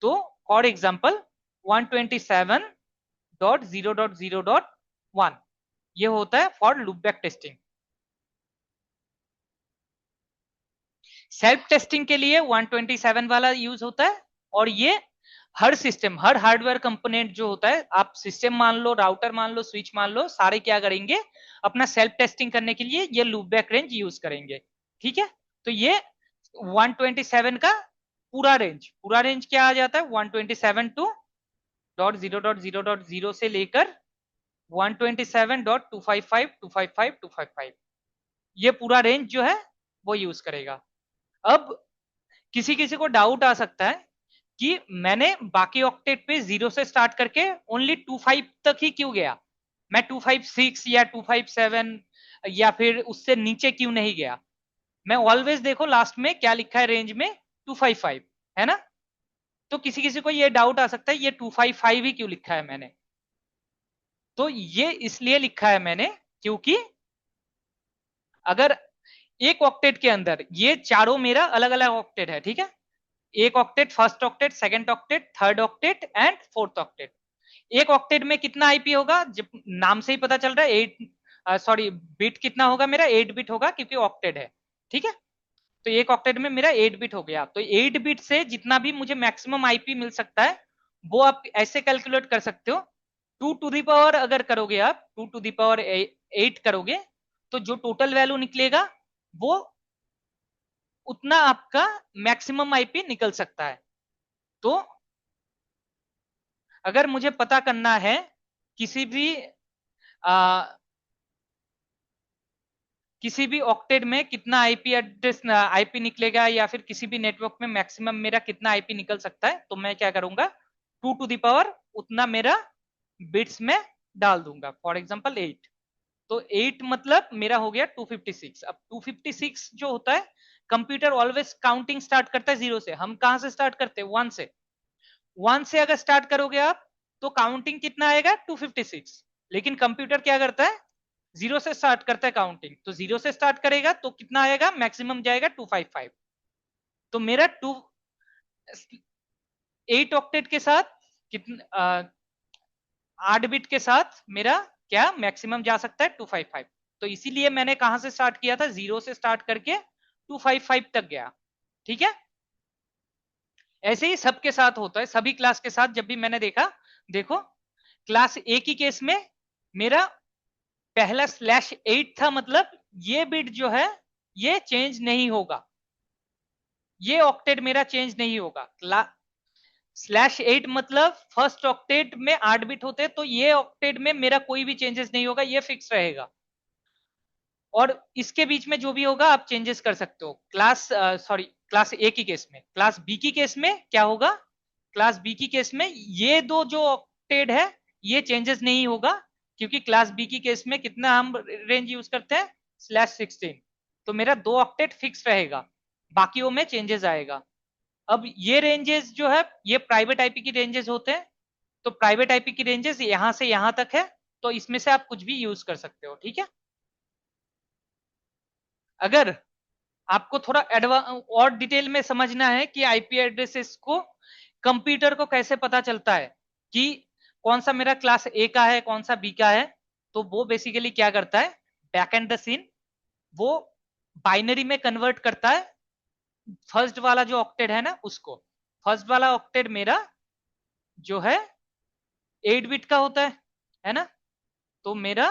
A: तो फॉर एग्जाम्पल 127.0.0.1 ये होता है for loopback testing. Self testing के लिए 127 वाला यूज होता है, और ये हर सिस्टम, हर हार्डवेयर कंपोनेंट जो होता है, आप सिस्टम मान लो, राउटर मान लो, स्विच मान लो, सारे क्या करेंगे, अपना सेल्फ टेस्टिंग करने के लिए ये लूपबैक रेंज यूज करेंगे। ठीक है, तो ये 127 का पूरा रेंज क्या आ जाता है, 127 टू .0.0.0 से लेकर 127.255.255.255, ये पूरा रेंज जो है वो यूज करेगा। अब किसी किसी को डाउट आ सकता है कि मैंने बाकी ऑक्टेट पे 0 से स्टार्ट करके ओनली 25 तक ही क्यों गया, मैं 256 या 257 या फिर उससे नीचे क्यों नहीं गया। मैं ऑलवेज देखो लास्ट में क्या लिखा है रेंज में, 255, है ना। तो किसी किसी को ये डाउट आ सकता है ये 255 ही क्यों लिखा है मैंने। तो ये इसलिए लिखा है मैंने क्योंकि अगर एक ऑक्टेट के अंदर ये चारों मेरा अलग अलग ऑक्टेट है, ठीक है। एक octet, first octet, second octet, third octet and fourth octet. एक ऑक्टेट में कितना आईपी होगा, जब नाम से ही पता चल रहा है, 8 बिट कितना होगा मेरा, 8 बिट होगा क्योंकि ऑक्टेट है, ठीक है। तो एक ऑक्टेट में मेरा 8 बिट हो गया। तो 8 बिट से जितना भी मुझे मैक्सिमम आईपी मिल सकता है वो आप ऐसे कैलकुलेट कर सकते हो। 2 टू दी पावर अगर करोगे आप 2 टू दी पावर 8 करोगे तो जो टोटल वैल्यू निकलेगा वो उतना आपका मैक्सिमम आईपी निकल सकता है। तो अगर मुझे पता करना है किसी भी किसी भी ऑक्टेट में कितना आईपी एड्रेस आईपी निकलेगा या फिर किसी भी नेटवर्क में मैक्सिमम मेरा कितना आईपी निकल सकता है, तो मैं क्या करूंगा 2 टू दी पावर उतना मेरा बिट्स में डाल दूंगा। फॉर एग्जांपल 8, तो 8 मतलब मेरा हो गया 256। अब 256 जो होता है, कंप्यूटर ऑलवेज काउंटिंग स्टार्ट करता है 0 से। हम कहां से स्टार्ट करते हैं, 1 से। 1 से अगर स्टार्ट करोगे आप तो काउंटिंग कितना आएगा, 256। लेकिन कंप्यूटर क्या करता है, 0 से स्टार्ट करता है काउंटिंग। तो 0 से स्टार्ट करेगा तो कितना आएगा, मैक्सिमम जाएगा 255। तो मेरा 8 ऑक्टेट के साथ कितना 8 बिट के साथ मेरा क्या मैक्सिमम जा सकता है 255। तो इसीलिए मैंने कहां से स्टार्ट किया था, 0 से स्टार्ट करके 255 तक गया, ठीक है। ऐसे ही सबके साथ होता है, सभी क्लास के साथ। जब भी मैंने देखा, देखो क्लास ए की केस में मेरा पहला /8 था, मतलब ये बिट जो है ये चेंज नहीं होगा, ये ऑक्टेट मेरा चेंज नहीं होगा। /8 मतलब फर्स्ट ऑक्टेट में 8 बिट होते हैं, तो ये ऑक्टेट में मेरा कोई भी चेंजेस नहीं होगा, ये फिक्स रहेगा। और इसके बीच में जो भी होगा आप चेंजेस कर सकते हो। क्लास ए की केस में। क्लास बी की केस में क्या होगा, क्लास बी की केस में ये दो जो ऑक्टेट है ये चेंजेस नहीं होगा, क्योंकि क्लास बी की केस में कितना हम रेंज यूज करते हैं, /16। तो मेरा 2 ऑक्टेट फिक्स रहेगा, बाकियों में चेंजेस आएगा। अब ये रेंजेस जो है ये प्राइवेट आईपी की रेंजेस होते हैं। तो प्राइवेट आईपी की रेंजेस यहां से यहां तक है, तो इसमें से आप कुछ भी यूज कर सकते हो, ठीक है। अगर आपको थोड़ा और डिटेल में समझना है कि आईपी एड्रेसेस को कंप्यूटर को कैसे पता चलता है कि कौन सा मेरा क्लास ए का है कौन सा बी का है, तो वो बेसिकली क्या करता है, बैक एंड द सीन वो बाइनरी में कन्वर्ट करता है। फर्स्ट वाला जो ऑक्टेट है ना उसको, फर्स्ट वाला ऑक्टेट मेरा जो है 8 बिट का होता है ना। तो मेरा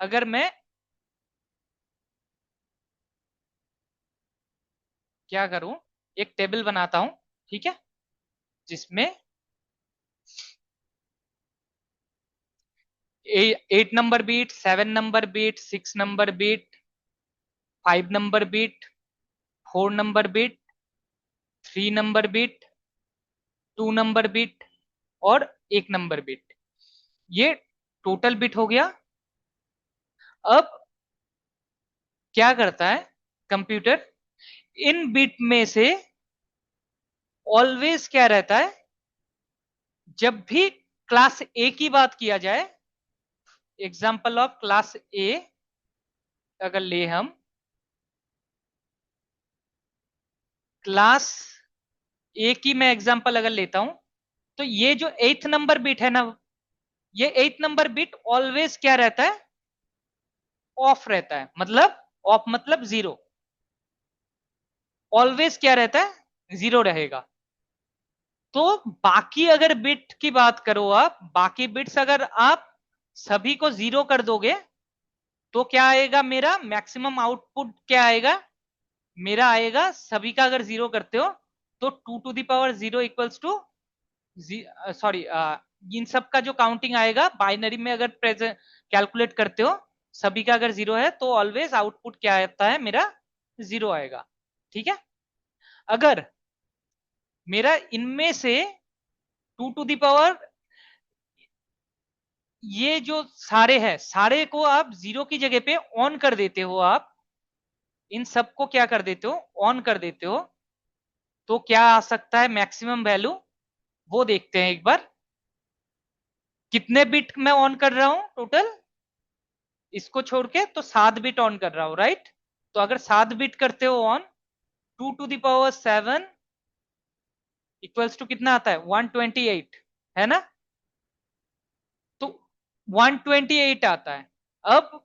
A: अगर मैं क्या करूं, एक टेबल बनाता हूं, ठीक है, जिसमें 8 number bit, 7 number bit, 6 number bit, 5 number bit, 4 number bit, 3 number bit, 2 number bit और 1 नंबर बीट, ये टोटल बिट हो गया। अब क्या करता है कंप्यूटर, इन बिट में से ऑलवेज क्या रहता है, जब भी क्लास ए की बात किया जाए, एग्जाम्पल ऑफ क्लास ए अगर ले हम, क्लास ए की मैं एग्जाम्पल अगर लेता हूं, तो ये जो 8th नंबर बिट है ना, ये 8th नंबर बिट ऑलवेज क्या रहता है, ऑफ रहता है। मतलब ऑफ मतलब 0, ऑलवेज क्या रहता है, 0 रहेगा। तो बाकी अगर बिट की बात करो आप, बाकी बिट्स अगर आप सभी को 0 कर दोगे तो क्या आएगा, मेरा मैक्सिमम आउटपुट क्या आएगा, मेरा आएगा सभी का अगर 0 करते हो तो 2 to the power 0 equals to sorry इन सब का जो काउंटिंग आएगा बाइनरी में अगर प्रेजेंट कैलकुलेट करते हो, सभी का अगर 0 है तो ऑलवेज आउटपुट क्या आता है, मेरा 0 आएगा, ठीक है। अगर मेरा इनमें से 2 ये जो सारे हैं, सारे को आप 0 की जगह पे ऑन कर देते हो, आप इन सबको क्या कर देते हो, ऑन कर देते हो, तो क्या आ सकता है मैक्सिमम वैल्यू, वो देखते हैं एक बार। कितने बिट मैं ऑन कर रहा हूं टोटल, इसको छोड़ के तो 7 बिट ऑन कर रहा हूं, राइट। तो अगर 7 बिट करते हो on, 2 to the power 7 equals to कितना आता है, 128, है ना। तो 128 आता है। अब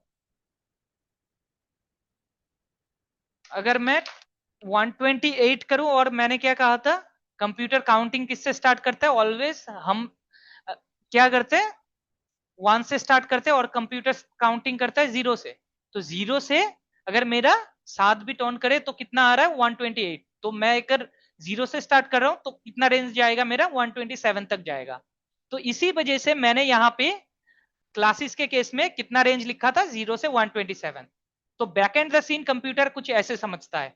A: अगर मैं 128 करूं, और मैंने क्या कहा था, कंप्यूटर काउंटिंग किससे स्टार्ट करता है, ऑलवेज हम क्या करते हैं, 1 से स्टार्ट करते हैं, और कंप्यूटर काउंटिंग करता है 0 से। तो 0 से अगर मेरा 7 बिट ऑन करे तो कितना आ रहा है, 128। तो मैं अगर 0 से स्टार्ट कर रहा हूं तो कितना रेंज जाएगा मेरा, 127 तक जाएगा। तो इसी वजह से मैंने यहाँ पे क्लासेस के केस में कितना रेंज लिखा था, 0 से 127। तो back end the scene computer कुछ ऐसे समझता है,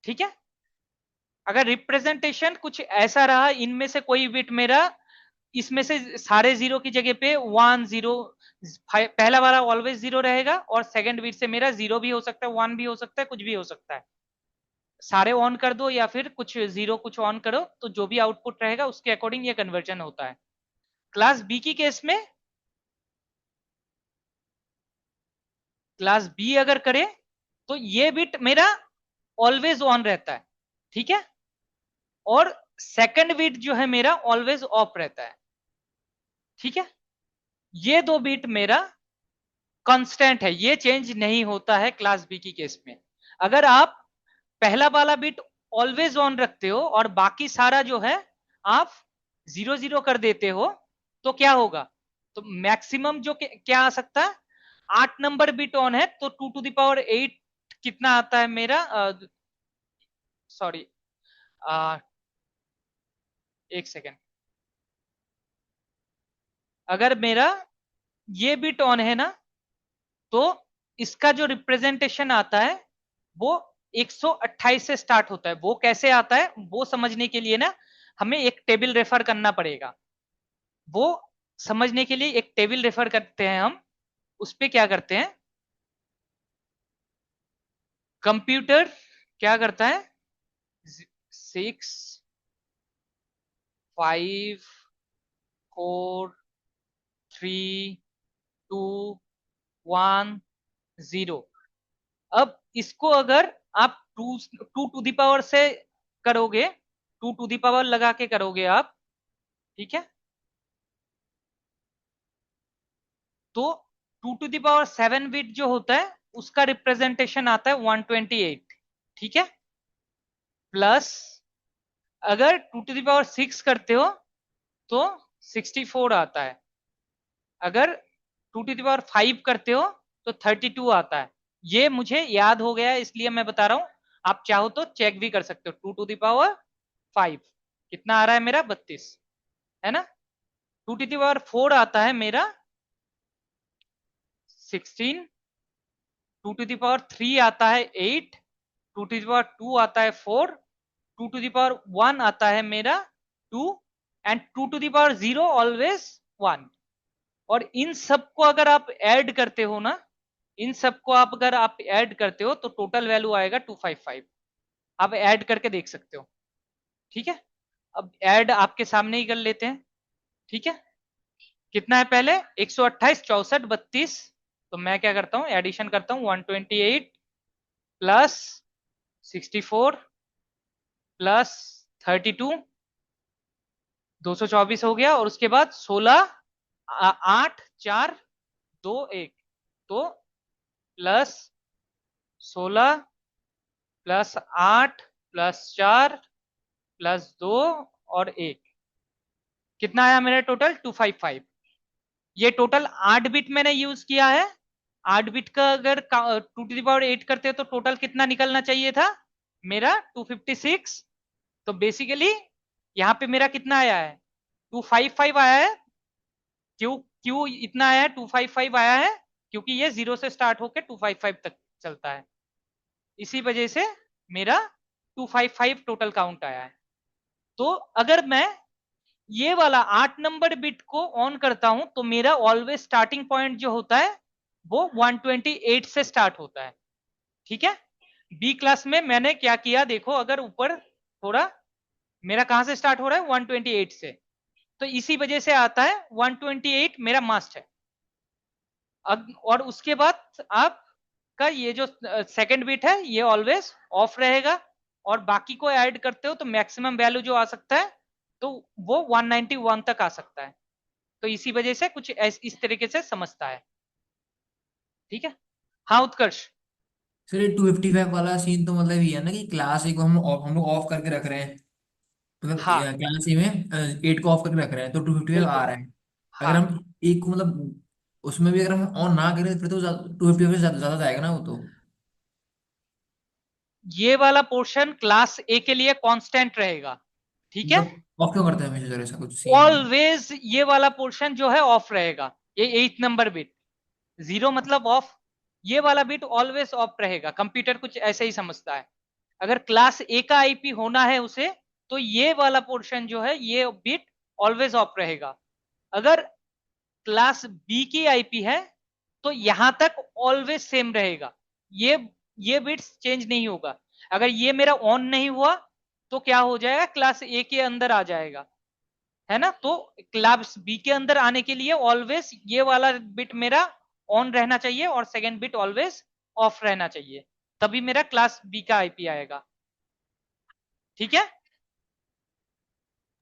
A: ठीक है। अगर रिप्रेजेंटेशन कुछ ऐसा रहा, इनमें से कोई बिट मेरा, इसमें से सारे 0 की जगह पे 1 0, पहला वाला ऑलवेज 0 रहेगा, और सेकंड बिट से मेरा 0 भी हो सकता है, 1 भी हो सकता है, कुछ भी हो सकता है। सारे ऑन कर दो या फिर कुछ 0 कुछ ऑन करो, तो जो भी आउटपुट रहेगा उसके अकॉर्डिंग ये कन्वर्जन होता है। क्लास बी की केस में, क्लास बी अगर करे तो ये बिट मेरा ऑलवेज ऑन रहता है, ठीक है, और सेकंड बिट जो है मेरा ऑलवेज ऑफ रहता है, ठीक है। ये दो बिट मेरा कांस्टेंट है, ये चेंज नहीं होता है क्लास बी की केस में। अगर आप पहला वाला बिट ऑलवेज ऑन रखते हो और बाकी सारा जो है आप 0 0 कर देते हो, तो क्या होगा, तो मैक्सिमम जो क्या आ सकता है, 8 नंबर बिट ऑन है, तो 2 to the power 8 कितना आता है मेरा, सॉरी, एक सेकेंड। अगर मेरा ये बिट ऑन है ना, तो इसका जो रिप्रेजेंटेशन आता है वो 128 से स्टार्ट होता है। वो कैसे आता है वो समझने के लिए ना हमें एक टेबल रेफर करना पड़ेगा। वो समझने के लिए एक टेबल रेफर करते हैं हम। उस पे क्या करते हैं, कंप्यूटर क्या करता है, 6 5 4 3 2 1 0। अब इसको अगर आप टू टू दी पावर से करोगे, 2 to the power लगा के करोगे आप, ठीक है, तो 2 to the power 7 बिट जो होता है उसका रिप्रेजेंटेशन आता है 128, ठीक है। प्लस अगर 2 to the power 6 करते हो तो 64 आता है। अगर 2 to the power 5 करते हो तो 32 आता है। ये मुझे याद हो गया है इसलिए मैं बता रहा हूं, आप चाहो तो चेक भी कर सकते हो। 2 to the power 5 कितना आ रहा है मेरा, 32, है ना। 2 to the power 4 आता है मेरा 16, 2 to the power 3 आता है 8, 2 to the power 2 आता है 4, 2 to the power 1 आता है मेरा 2, and 2 to the power 0 always 1। और इन सबको अगर आप ऐड करते हो ना, इन सबको आप अगर आप ऐड करते हो तो टोटल वैल्यू आएगा 255। आप ऐड करके देख सकते हो, ठीक है। अब ऐड आपके सामने ही कर लेते हैं, ठीक है। कितना है पहले, 128 64 32। तो मैं क्या करता हूं, एडिशन करता हूं, 128 प्लस 64 प्लस 32, 224 हो गया। और उसके बाद 16 8 4 2 1, तो प्लस 16 प्लस 8 प्लस 4 प्लस 2 और 1, कितना आया मेरा टोटल, 255। ये टोटल 8 बिट मैंने यूज किया है। 8 बिट का अगर 2 to the power 8 करते हो तो टोटल कितना निकलना चाहिए था मेरा, 256। तो बेसिकली यहाँ पे मेरा कितना आया है, 255 आया है। क्यों क्यों इतना आया है, 255 आया है क्योंकि ये 0 से स्टार्ट होकर 255 तक चलता है। इसी वजह से मेरा 255 टोटल काउंट आया है। तो अगर मैं ये वाला 8 नंबर बिट को ऑन करता हूं तो मेरा ऑलवेज स्टार्टिंग पॉइंट जो होता है वो 128 से स्टार्ट होता है। ठीक है। बी क्लास में मैंने क्या किया देखो, अगर ऊपर थोड़ा मेरा कहां से स्टार्ट हो रहा है 128 से, तो इसी वजह से आता है 128 मेरा मास्ट है। और उसके बाद आपका ये जो सेकंड बिट है ये ऑलवेज ऑफ रहेगा, और बाकी को ऐड करते हो तो मैक्सिमम वैल्यू जो आ सकता है तो वो 191 तक आ सकता है। तो इसी वजह से कुछ इस तरीके से समझता है। ठीक है। हाँ उत्कर्ष।
C: सर ये 255 वाला सीन तो मतलब ये है ना कि क्लास ए को हम लोग ऑफ करके रख रहे हैं, मतलब
A: हाँ
C: क्लास ए में 8 को ऑफ करके रख रहे हैं तो 255 आ
A: बिल्कुल।
C: रहा है। अगर
A: हाँ
C: हम एक को मतलब उसमें भी अगर हम ऑन ना करें फिर तो 255 से ज्यादा ज्यादा जाएगा ना वो तो।
A: ये वाला पोर्शन क्लास ए के लिए कांस्टेंट रहेगा। ठीक है।
C: मतलब ऑफ क्यों करते हैं हमेशा सर, ऐसा कुछ सीन?
A: ऑलवेज ये वाला पोर्शन जो है ऑफ रहेगा, ये 8 नंबर बिट, 0 मतलब ऑफ, ये वाला बिट ऑलवेज ऑफ रहेगा। कंप्यूटर कुछ ऐसे ही समझता है। अगर क्लास ए का आईपी होना है उसे, तो ये वाला पोर्शन जो है ये बिट ऑलवेज ऑफ रहेगा। अगर क्लास बी की आईपी है तो यहां तक ऑलवेज सेम रहेगा, ये बिट्स चेंज नहीं होगा। अगर ये मेरा ऑन नहीं हुआ तो क्या हो जाएगा, क्लास ए के अंदर आ जाएगा, है ना। तो क्लास बी के अंदर आने के लिए ऑलवेज ये वाला बिट मेरा ऑन रहना चाहिए और सेकेंड बिट ऑलवेज ऑफ रहना चाहिए, तभी मेरा क्लास बी का आईपी आएगा। ठीक है।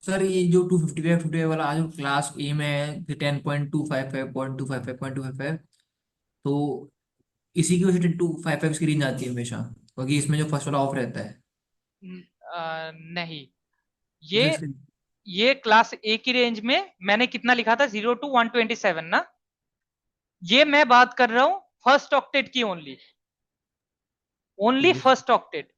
C: सर ये जो 255 वाला आज क्लास ए में है 10.255.255.255, तो इसी की वजह से 255 की रेंज आती है हमेशा, क्योंकि इसमें जो फर्स्ट वाला ऑफ रहता है।
A: नहीं,
C: तो
A: ये
C: इसलिए
A: ये क्लास ए की रेंज में मैंने कितना लिखा था, 0 to 127 ना। ये मैं बात कर रहा हूं फर्स्ट ऑक्टेट की, ओनली ओनली फर्स्ट ऑक्टेट।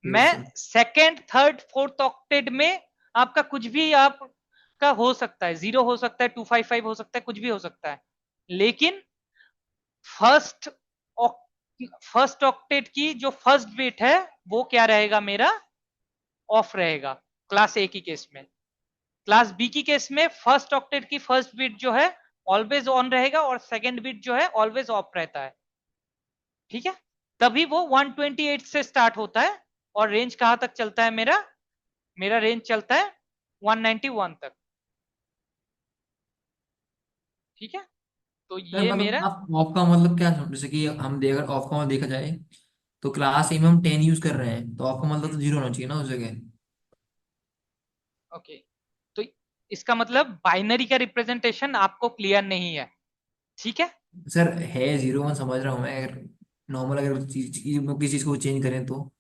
A: मैं
C: yes sir.
A: Second third fourth octet में आपका कुछ भी आपका हो सकता है, 0 हो सकता है, 255 हो सकता है, कुछ भी हो सकता है। लेकिन फर्स्ट फर्स्ट ऑक्टेट की जो फर्स्ट बिट है वो क्या रहेगा, मेरा ऑफ रहेगा क्लास ए की केस में। क्लास बी की केस में फर्स्ट ऑक्टेट की फर्स्ट बिट जो है ऑलवेज ऑन रहेगा और सेकेंड बिट जो है ऑलवेज ऑफ रहता है। ठीक है। तभी वो 128 से स्टार्ट होता है और रेंज कहां तक चलता है मेरा, मेरा रेंज चलता है 191 तक। ठीक है। तो
C: सर
A: ये
C: मतलब
A: मेरा,
C: आप ऑफ का मतलब क्या जैसे कि हम अगर ऑफ का मतलब देखा जाए तो क्लास ए में हम 10 यूज कर रहे हैं तो ऑफ का मतलब तो 0 होना चाहिए ना उस जगह।
A: ओके, तो इसका मतलब बाइनरी का रिप्रेजेंटेशन आपको क्लियर नहीं है। ठीक है।
C: सर है 0 1 समझ रहा हूँ मैं, अगर नॉर्मल अगर किसी चीज को चेंज करें तो।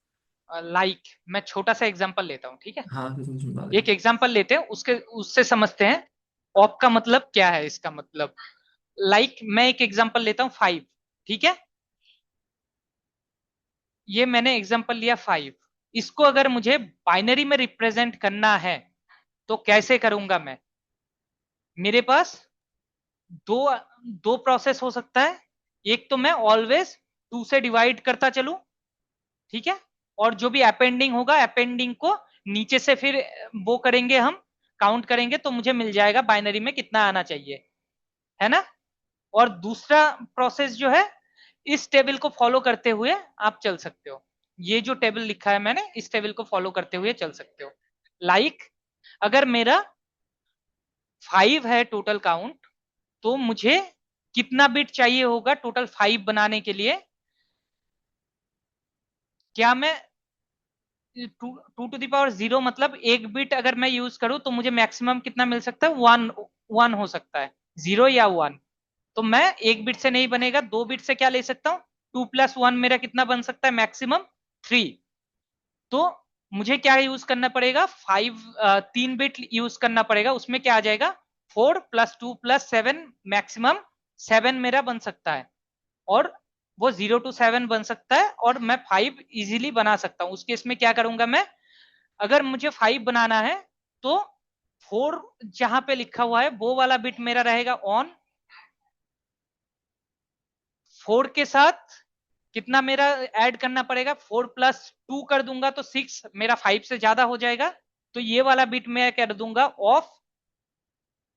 A: लाइक मैं छोटा सा एग्जांपल लेता हूं। ठीक है।
C: हाँ तो सुन पा
A: एक एग्जांपल लेते हैं, उसके उससे समझते हैं ऑफ का मतलब क्या है। इसका मतलब मैं एक एग्जांपल लेता हूं 5। ठीक है। ये मैंने एग्जांपल लिया 5। इसको अगर मुझे बाइनरी में रिप्रेजेंट करना है तो कैसे करूंगा मैं। मेरे पास दो दो प्रोसेस हो सकता है। एक तो मैं ऑलवेज 2 से डिवाइड करता चलूं। ठीक है। और जो भी अपेंडिंग होगा, अपेंडिंग को नीचे से फिर वो करेंगे, हम काउंट करेंगे तो मुझे मिल जाएगा बाइनरी में कितना आना चाहिए, है ना। और दूसरा प्रोसेस जो है, इस टेबल को फॉलो करते हुए आप चल सकते हो। ये जो टेबल लिखा है मैंने, इस टेबल को फॉलो करते हुए चल सकते हो। लाइक अगर मेरा 5 है टोटल काउंट, तो मुझे कितना बिट चाहिए होगा टोटल 5 बनाने के लिए। क्या मैं 2 to the power 0 मतलब एक बिट अगर मैं यूज करूं तो मुझे मैक्सिमम कितना मिल सकता है, 1 हो सकता है, 0 या 1। तो मैं एक बिट से नहीं बनेगा, 2 बिट से क्या ले सकता हूं, 2 + 1 मेरा कितना बन सकता है, मैक्सिमम 3। तो मुझे क्या यूज करना पड़ेगा, 3 बिट यूज करना पड़ेगा। उसमें क्या आ जाएगा, 4 + 2 + 7, मैक्सिमम 7 मेरा बन सकता है। और वो 0 to 7 बन सकता है और मैं 5 इजीली बना सकता हूं। उस केस में क्या करूंगा मैं, अगर मुझे 5 बनाना है तो 4 जहां पे लिखा हुआ है वो वाला बिट मेरा रहेगा ऑन। 4 के साथ कितना मेरा ऐड करना पड़ेगा, 4 + 2 कर दूंगा तो 6, मेरा 5 से ज्यादा हो जाएगा, तो ये वाला बिट मैं कर दूंगा ऑफ,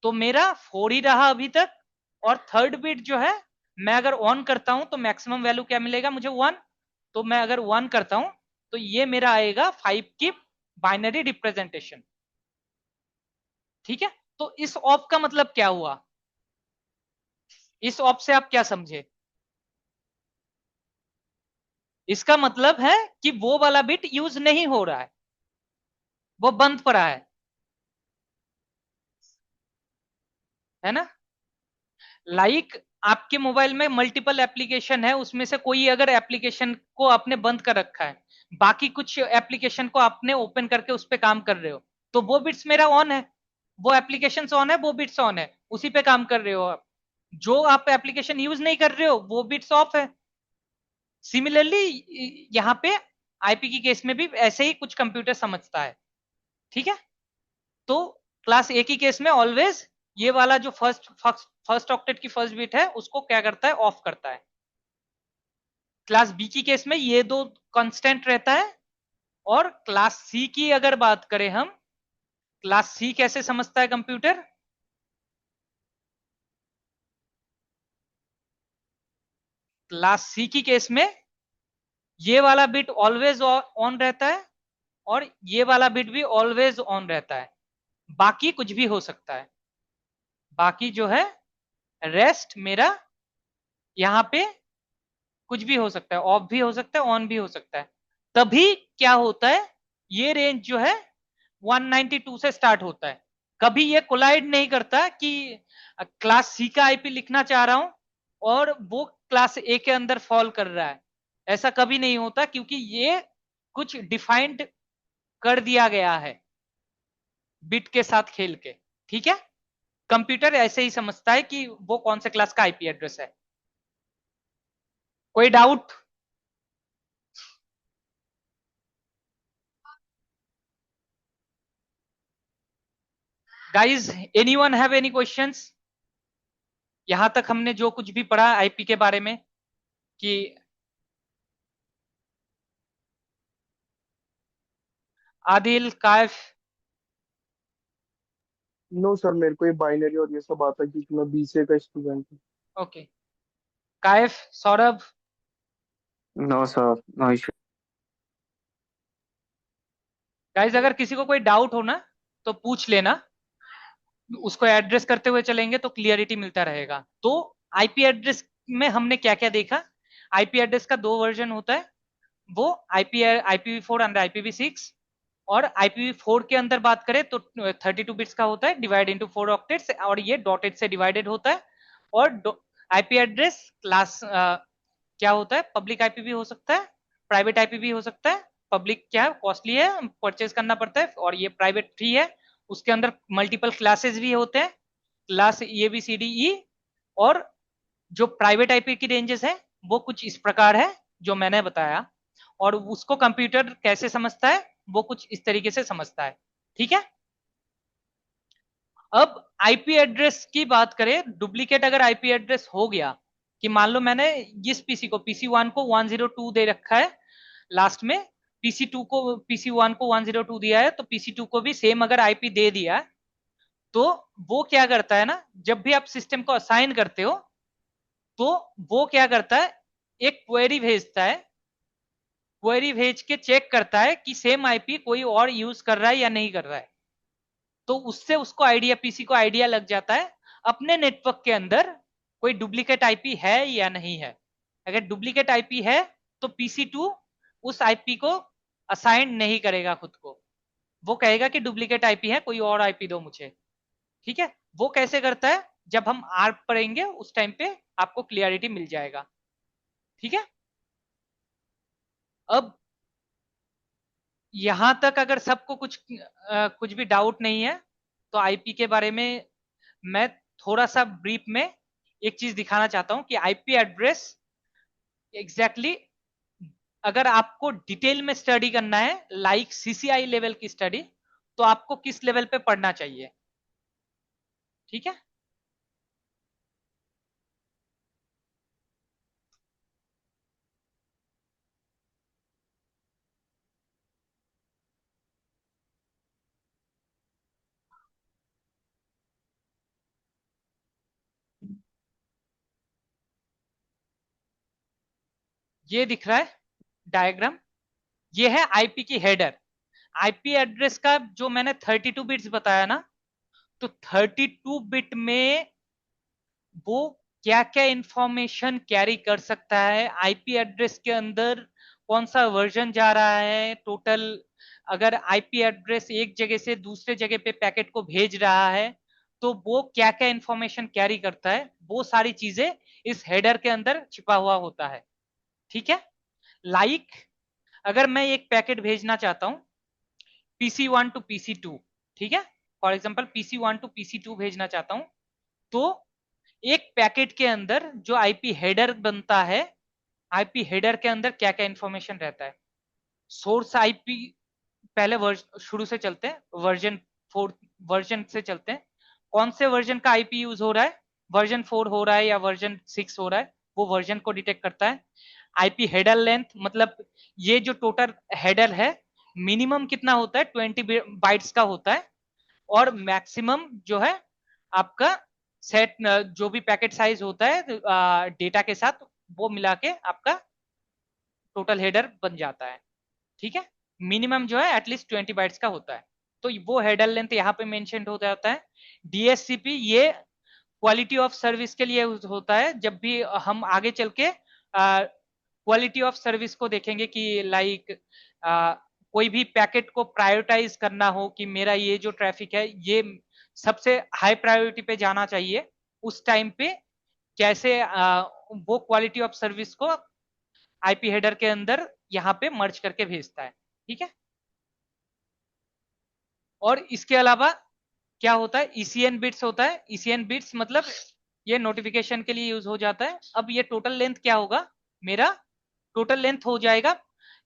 A: तो मेरा 4 ही रहा अभी तक। और थर्ड बिट जो है मैं अगर ऑन करता हूं तो मैक्सिमम वैल्यू क्या मिलेगा मुझे, 1। तो मैं अगर 1 करता हूं तो ये मेरा आएगा 5 की बाइनरी रिप्रेजेंटेशन। ठीक है, तो इस ऑफ का मतलब क्या हुआ, इस ऑफ से आप क्या समझे, इसका मतलब है कि वो वाला बिट यूज नहीं हो रहा है, वो बंद पड़ा है ना। लाइक आपके मोबाइल में मल्टीपल एप्लीकेशन है, उसमें से कोई अगर एप्लीकेशन को आपने बंद कर रखा है, बाकी कुछ एप्लीकेशन को आपने ओपन करके उस पर काम कर रहे हो, तो वो बिट्स मेरा ऑन है, वो एप्लीकेशन ऑन है, वो बिट्स ऑन है, उसी पे काम कर रहे हो आप। जो आप एप्लीकेशन यूज नहीं कर रहे हो वो बिट्स ऑफ है। सिमिलरली यहाँ पे आईपी की केस में भी ऐसे ही कुछ कंप्यूटर समझता है। ठीक है, तो क्लास ए की केस में ऑलवेज ये वाला जो फर्स्ट ऑक्टेट की फर्स्ट बिट है उसको क्या करता है, ऑफ करता है। क्लास बी की केस में ये दो कांस्टेंट रहता है। और क्लास सी की अगर बात करें हम, क्लास सी कैसे समझता है कंप्यूटर, क्लास सी की केस में ये वाला बिट ऑलवेज ऑन रहता है और ये वाला बिट भी ऑलवेज ऑन रहता है, बाकी कुछ भी हो सकता है, बाकी जो है रेस्ट मेरा यहाँ पे कुछ भी हो सकता है, ऑफ भी हो सकता है, ऑन भी हो सकता है। तभी क्या होता है, ये रेंज जो है 192 से स्टार्ट होता है। कभी ये कोलाइड नहीं करता कि क्लास सी का आईपी लिखना चाह रहा हूं और वो क्लास ए के अंदर फॉल कर रहा है, ऐसा कभी नहीं होता, क्योंकि ये कुछ डिफाइंड कर दिया गया है बिट के साथ खेल के। ठीक है, कंप्यूटर ऐसे ही समझता है कि वो कौन से क्लास का आईपी एड्रेस है। कोई doubt? Guys anyone have any questions? यहां तक हमने जो कुछ भी पढ़ा आईपी के बारे में कि आदिल, कायफ?
F: नो सर, मेरे को ये बाइनरी और ये सब आता है क्योंकि मैं बीसीए का स्टूडेंट हूँ।
A: Okay, Kaif, Saurabh?
E: No sir, no issue.
A: Guys अगर किसी को कोई डाउट हो ना तो पूछ लेना, उसको एड्रेस करते हुए चलेंगे तो क्लियरिटी मिलता रहेगा। तो आईपी एड्रेस में हमने क्या क्या देखा, आईपी एड्रेस का दो वर्जन होता है, वो IPv4 एंड IPv6। और IPv4 के अंदर बात करें तो 32 बिट्स का होता है, डिवाइड इनटू 4 ऑक्टेट्स, और ये डॉटेड से डिवाइडेड होता है। और आईपी एड्रेस क्लास क्या होता है, पब्लिक आईपी भी हो सकता है, प्राइवेट आईपी भी हो सकता है। पब्लिक क्या है, कॉस्टली है, परचेज करना पड़ता है, और ये प्राइवेट फ्री है। उसके अंदर मल्टीपल क्लासेस भी होते हैं, क्लास ABCDE। और जो प्राइवेट आईपी की रेंजेस है वो कुछ इस प्रकार है जो मैंने बताया, और उसको कंप्यूटर कैसे समझता है वो कुछ इस तरीके से समझता है। ठीक है, अब आईपी एड्रेस की बात करें, डुप्लीकेट अगर आईपी एड्रेस हो गया, कि मान लो मैंने इस पीसी को PC1 को 102 दे रखा है, लास्ट में PC1 को 102 दिया है, तो PC2 को भी सेम अगर आईपी दे दिया, तो वो क्या करता है ना, जब भी आप सिस्टम को असाइन करते हो तो वो क्या करता है, एक क्वेरी भेजता है, क्वेरी भेज के चेक करता है कि सेम आईपी कोई और यूज कर रहा है या नहीं कर रहा है। तो उससे उसको आइडिया, पीसी को आइडिया लग जाता है अपने नेटवर्क के अंदर कोई डुप्लीकेट आईपी है या नहीं है। अगर डुप्लीकेट आईपी है तो PC2 उस आईपी को असाइन नहीं करेगा खुद को, वो कहेगा कि डुप्लीकेट आईपी है, कोई और आईपी दो मुझे। ठीक है, वो कैसे करता है, जब हम आर्प पढ़ेंगे उस टाइम पे आपको क्लियरिटी मिल जाएगा। ठीक है, अब यहां तक अगर सबको कुछ भी डाउट नहीं है तो आईपी के बारे में मैं थोड़ा सा ब्रीफ में एक चीज दिखाना चाहता हूं कि आईपी एड्रेस एग्जैक्टली अगर आपको डिटेल में स्टडी करना है, लाइक CCI लेवल की स्टडी, तो आपको किस लेवल पे पढ़ना चाहिए। ठीक है, ये दिख रहा है डायग्राम, ये है आईपी की हेडर। आईपी एड्रेस का जो मैंने 32 बिट्स बताया ना, तो 32 बिट में वो क्या क्या इंफॉर्मेशन कैरी कर सकता है, आईपी एड्रेस के अंदर कौन सा वर्जन जा रहा है टोटल, अगर आईपी एड्रेस एक जगह से दूसरे जगह पे पैकेट को भेज रहा है तो वो क्या क्या इंफॉर्मेशन कैरी करता है, वो सारी चीजें इस हेडर के अंदर छिपा हुआ होता है। ठीक है, लाइक अगर मैं एक पैकेट भेजना चाहता हूं PC1 टू PC2, ठीक है, for example PC1 to PC2 भेजना चाहता हूं, तो एक पैकेट के अंदर जो आईपी हेडर बनता है, आईपी हेडर के अंदर क्या क्या इंफॉर्मेशन रहता है। सोर्स आईपी, पहले शुरू से चलते हैं, वर्जन 4 वर्जन से चलते हैं, कौन से वर्जन का आईपी यूज हो रहा है, वर्जन 4 हो रहा है या वर्जन 6 हो रहा है, वो वर्जन को डिटेक्ट करता है। आईपी हेडर लेंथ, मतलब ये जो टोटल हेडर है मिनिमम कितना होता है, 20 बाइट्स का होता है, और मैक्सिमम जो है आपका सेट जो भी पैकेट साइज होता है डेटा के साथ, वो मिला के आपका टोटल हेडर बन जाता है। ठीक है, मिनिमम जो है एटलीस्ट 20 बाइट्स का होता है, तो वो हेडर लेंथ यहाँ पे मेंशन हो जाता है। डीएससीपी ये क्वालिटी ऑफ सर्विस के लिए होता है, जब भी हम आगे चल के क्वालिटी ऑफ सर्विस को देखेंगे कि लाइक कोई भी पैकेट को प्रायोरिटाइज करना हो कि मेरा ये जो ट्रैफिक है ये सबसे हाई प्रायोरिटी पे जाना चाहिए, उस टाइम पे कैसे वो क्वालिटी ऑफ सर्विस को आईपी हेडर के अंदर यहाँ पे मर्ज करके भेजता है। ठीक है, और इसके अलावा क्या होता है, ईसीएन बिट्स होता है। ईसीएन बिट्स मतलब ये नोटिफिकेशन के लिए यूज हो जाता है। अब ये टोटल लेंथ क्या होगा, मेरा टोटल लेंथ हो जाएगा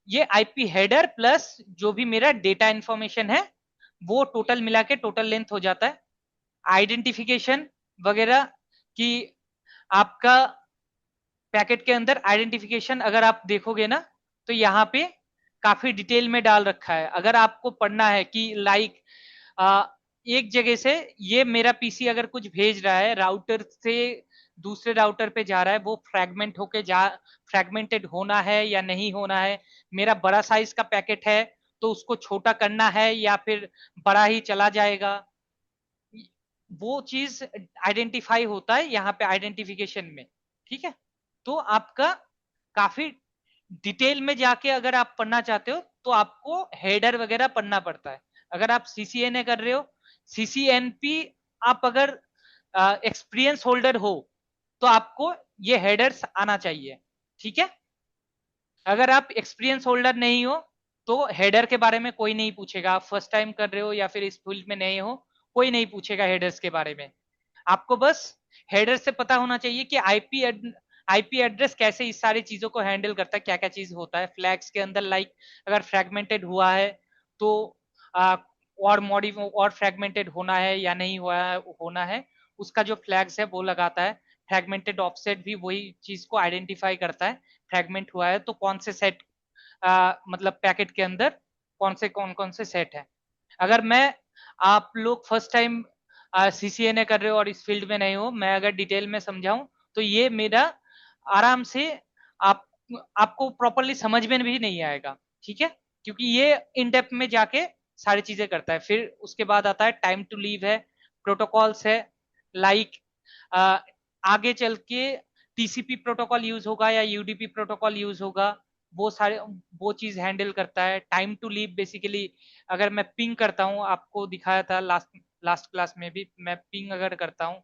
A: ये आईपी हेडर प्लस जो भी मेरा डेटा इंफॉर्मेशन है वो टोटल मिला के टोटल लेंथ हो जाता है। आइडेंटिफिकेशन वगैरह कि आपका पैकेट के अंदर आइडेंटिफिकेशन अगर आप देखोगे ना, तो यहाँ पे काफी डिटेल में डाल रखा है। अगर आपको पढ़ना है कि लाइक एक जगह से ये मेरा पीसी अगर कुछ भेज रहा है राउटर से दूसरे राउटर पे जा रहा है, वो फ्रैगमेंट होके फ्रैगमेंटेड होना है या नहीं होना है, मेरा बड़ा साइज का पैकेट है तो उसको छोटा करना है या फिर बड़ा ही चला जाएगा, वो चीज आइडेंटिफाई होता है यहाँ पे आइडेंटिफिकेशन में। ठीक है, तो आपका काफी डिटेल में जाके अगर आप पढ़ना चाहते हो तो आपको हेडर वगैरह पढ़ना पड़ता है। अगर आप सीसीएनए कर रहे हो, सीसीएनपी आप अगर एक्सपीरियंस होल्डर हो तो आपको ये हेडर्स आना चाहिए। ठीक है, अगर आप एक्सपीरियंस होल्डर नहीं हो तो हेडर के बारे में कोई नहीं पूछेगा, आप फर्स्ट टाइम कर रहे हो या फिर इस फील्ड में नए हो, कोई नहीं पूछेगा हेडर्स के बारे में। आपको बस हेडर से पता होना चाहिए कि आईपी एड्रेस कैसे इस सारी चीजों को हैंडल करता है, क्या क्या चीज होता है फ्लैग्स के अंदर, लाइक अगर फ्रैगमेंटेड हुआ है तो और फ्रैगमेंटेड होना है या नहीं होना है, उसका जो फ्लैग्स है वो लगाता है। फ्रैगमेंटेड ऑफसेट भी वही चीज को आइडेंटिफाई करता है, फ्रैगमेंट हुआ है तो कौन से सेट मतलब पैकेट के अंदर कौन कौन से सेट है। अगर मैं आप लोग फर्स्ट टाइम सीसीएनए कर रहे हो और इस फील्ड में नहीं हो, मैं अगर डिटेल में समझाऊं तो ये मेरा आराम से आप आपको प्रॉपरली समझ में भी नहीं आएगा। ठीक है, क्योंकि ये इन डेप्थ में जाके सारी चीजें करता है। फिर उसके बाद आता है टाइम टू लीव है, प्रोटोकॉल्स है, लाइक आगे चल के टीसीपी प्रोटोकॉल यूज होगा या यूडीपी प्रोटोकॉल यूज होगा, वो सारे वो चीज हैंडल करता है। टाइम टू लीव बेसिकली अगर मैं पिंग करता हूं, आपको दिखाया था लास्ट क्लास में भी, मैं पिंग अगर करता हूं